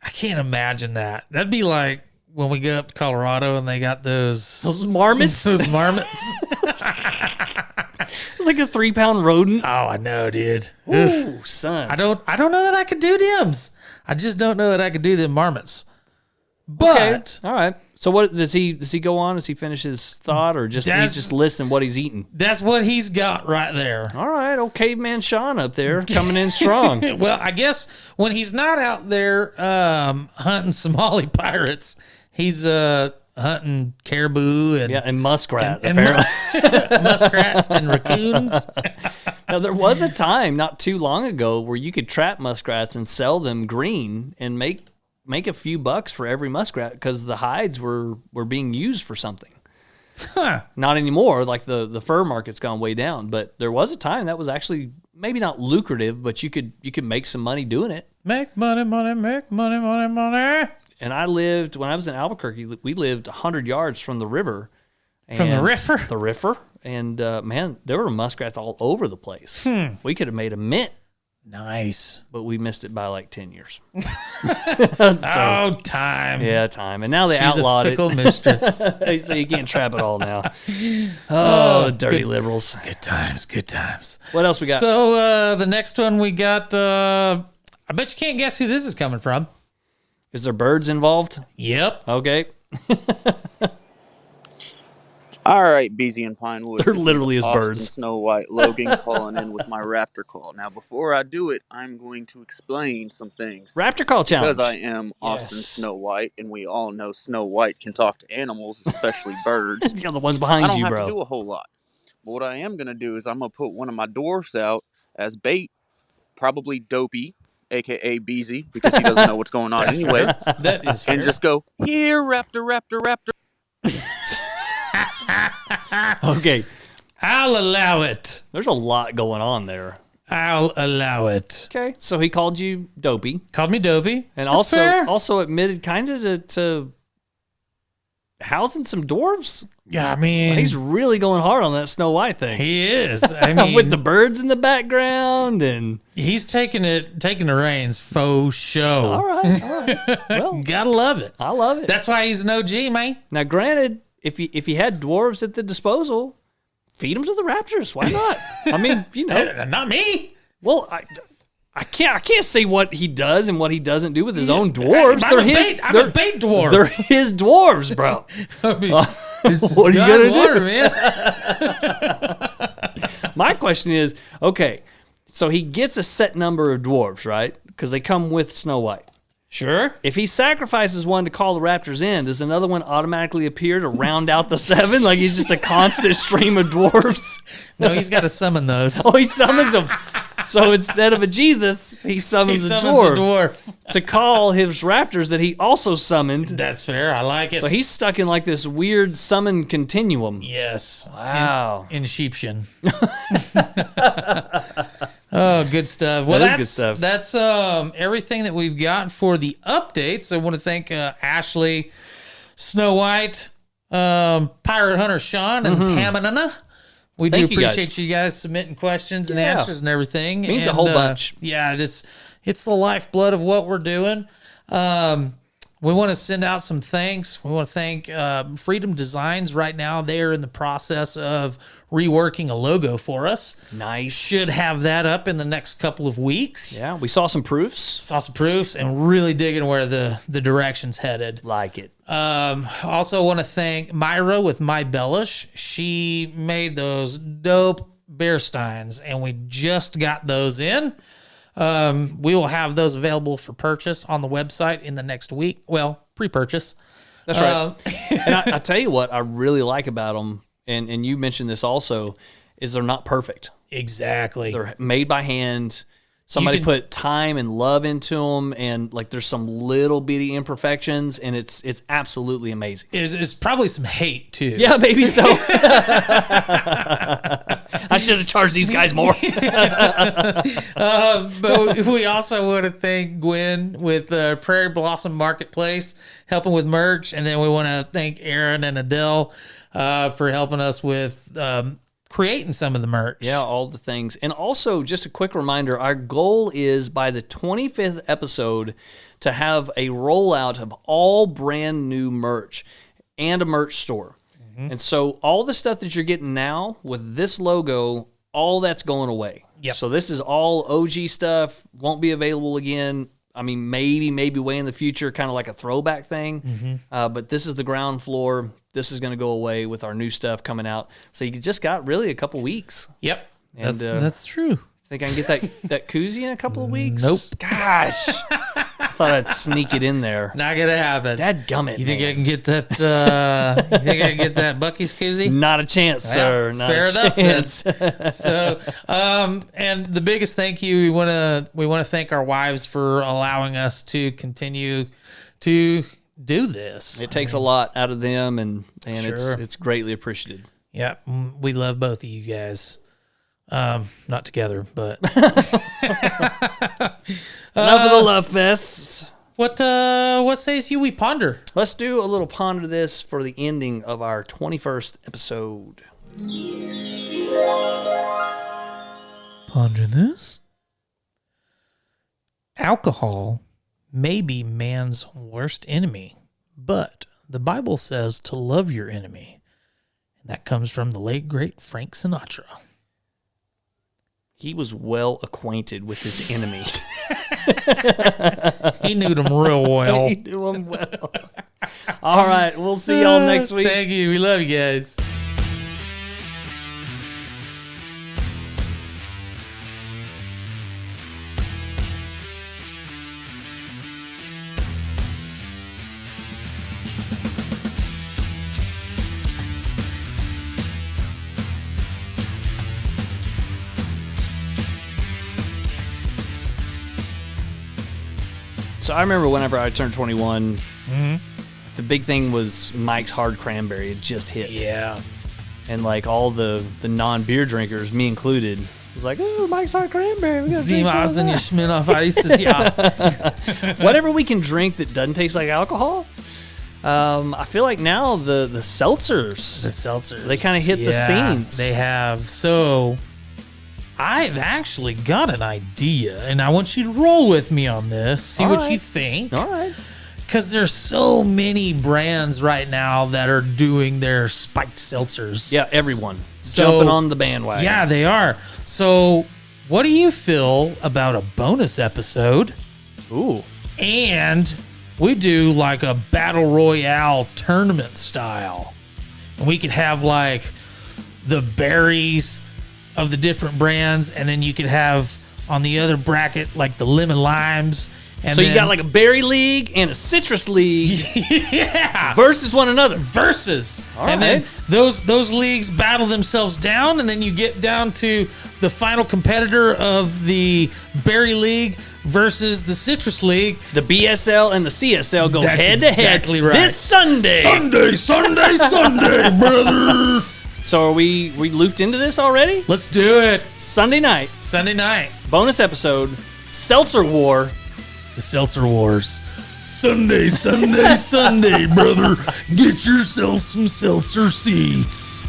I can't imagine that. That'd be like when we go up to Colorado and they got those Marmots? Those marmots. It's like a 3-pound rodent. Oh, I know, dude. Ooh, son. I don't know that I could do dims. I just don't know that I could do them marmots. But Okay. All right. So what does he go on? Does he finish his thought, or just he's just listing what he's eating? that's what he's got right there. All right, old caveman Sean up there coming in strong. Well, I guess when he's not out there hunting Somali pirates, he's hunting caribou and muskrat, apparently. muskrats and raccoons. Now, there was a time not too long ago where you could trap muskrats and sell them green and make a few bucks for every muskrat because the hides were being used for something. Huh. Not anymore. Like the fur market's gone way down, but there was a time that was actually maybe not lucrative, but you could make some money doing it. Make money, make money. And when I was in Albuquerque, we lived 100 yards from the river. From the river? The river. And, man, there were muskrats all over the place. We could have made a mint. Nice. But we missed it by like 10 years. Time. Yeah, time. And now they She's outlawed a fickle it. mistress. So you can't trap it all now. Oh, dirty liberals. Good times. What else we got? So the next one we got, I bet you can't guess who this is coming from. Is there birds involved? Yep. Okay. All right, Beezy and Pinewood. There literally is Austin birds. Snow White Logan calling in with my raptor call. Now, before I do it, I'm going to explain some things. Raptor call challenge. Because I am Austin Snow White, and we all know Snow White can talk to animals, especially birds. You're the ones behind I don't you, have bro. to do a whole lot. But what I am going to do is I'm going to put one of my dwarfs out as bait, probably Dopey, a.k.a. Beezy, because he doesn't know what's going on anyway. That is fair. And just go, here, raptor. Okay. I'll allow it. There's a lot going on there. I'll allow it. Okay. So he called you Dopey. Called me Dopey. And That's fair. also admitted kind of to housing some dwarves. Yeah, I mean, He's really going hard on that Snow White thing. he is. I mean, With the birds in the background and he's taking the reins faux show. all right. Well, Gotta love it. I love it. That's why he's an OG, man. Now, granted, if you had dwarves at the disposal, feed them to the raptors. Why not? I mean, Not me. Well, I can't say what he does and what he doesn't do with his own dwarves. I'm a bait dwarf. They're his dwarves, bro. I mean, What are you gonna do? man? My question is, okay, so he gets a set number of dwarves, right? Because they come with Snow White. Sure. If he sacrifices one to call the raptors in, does another one automatically appear to round out the 7? Like he's just a constant stream of dwarves? No, he's got to summon those. Oh, he summons them. So instead of a Jesus, he summons, a dwarf to call his raptors that he also summoned. That's fair. I like it. So he's stuck in like this weird summon continuum. Yes. Wow. In sheepshin. Oh, good stuff. Well, That is good stuff. That's everything that we've got for the updates. I want to thank Ashley, Snow White, Pirate Hunter Sean, and Pamanana. We Thank do you guys. appreciate you guys submitting questions and Yeah. answers and everything. Means a And, whole bunch. Yeah, it's the lifeblood of what we're doing. We want to send out some thanks. We want to thank Freedom Designs. Right now, they are in the process of reworking a logo for us. Nice. Should have that up in the next couple of weeks. Yeah, we saw some proofs. Saw some proofs and really digging where the direction's headed. Like it. Also want to thank Myra with My Bellish. She made those dope bear steins, and we just got those in. We will have those available for purchase on the website in the next week. Well, pre-purchase. That's right. And I tell you what I really like about them, and you mentioned this also, is they're not perfect. Exactly. They're made by hand. Somebody put time and love into them, and like there's some little bitty imperfections, and it's absolutely amazing. It's probably some hate too. Yeah, maybe so. I should have charged these guys more. But we also want to thank Gwen with Prairie Blossom Marketplace helping with merch, and then we want to thank Aaron and Adele for helping us with creating some of the merch. Yeah, all the things. And also, just a quick reminder, our goal is by the 25th episode to have a rollout of all brand new merch and a merch store. And so all the stuff that you're getting now with this logo, all that's going away. Yep. So this is all OG stuff, won't be available again. I mean, maybe way in the future, kind of like a throwback thing. But this is the ground floor. This is going to go away with our new stuff coming out. So you just got really a couple weeks. Yep. And, That's true. Think I can get that koozie in a couple of weeks? Nope. Gosh. I thought I'd sneak it in there. Not gonna happen. Dadgummit, You think man. I can get that? You think I can get that Bucky's koozie? Not a chance, sir. Not Fair a enough. chance. So, and the biggest thank you, we want to thank our wives for allowing us to continue to do this. It takes a lot out of them, and Sure. it's greatly appreciated. Yeah, we love both of you guys. Not together, but Enough of the love fests. what says you we ponder? Let's do a little ponder this for the ending of our 21st episode. Ponder this. Alcohol may be man's worst enemy, but the Bible says to love your enemy. And that comes from the late great Frank Sinatra. He was well acquainted with his enemies. He knew them real well. He knew them well. All right, we'll see y'all next week. Thank you. We love you guys. So I remember whenever I turned 21, the big thing was Mike's Hard Cranberry. It just hit. Yeah. And like all the non-beer drinkers, me included, was like, oh, Mike's Hard Cranberry. We gotta drink some of Siemasen, that." Schmidt auf Eis, yeah. Whatever we can drink that doesn't taste like alcohol. I feel like now the seltzers, The seltzers. they kind of hit the scenes. They have. So I've actually got an idea, and I want you to roll with me on this. See All what right. you think. All right. Because there's so many brands right now that are doing their spiked seltzers. Yeah, everyone So- jumping on the bandwagon. Yeah, they are. So what do you feel about a bonus episode? Ooh. And we do like a battle royale tournament style. And we could have like the berries of the different brands, and then you could have on the other bracket like the lemon limes. And So you then- got like a berry league and a citrus league yeah, versus one another. versus. All and right. then those leagues battle themselves down, and then you get down to the final competitor of the berry league versus the citrus league. The BSL and the CSL go That's head to head exactly right. this Sunday. Sunday, brother. So are we looped into this already? Let's do it. Sunday night, Sunday night, bonus episode, Seltzer War. the Seltzer Wars. Sunday, Sunday, brother. Get yourself some seltzer seats.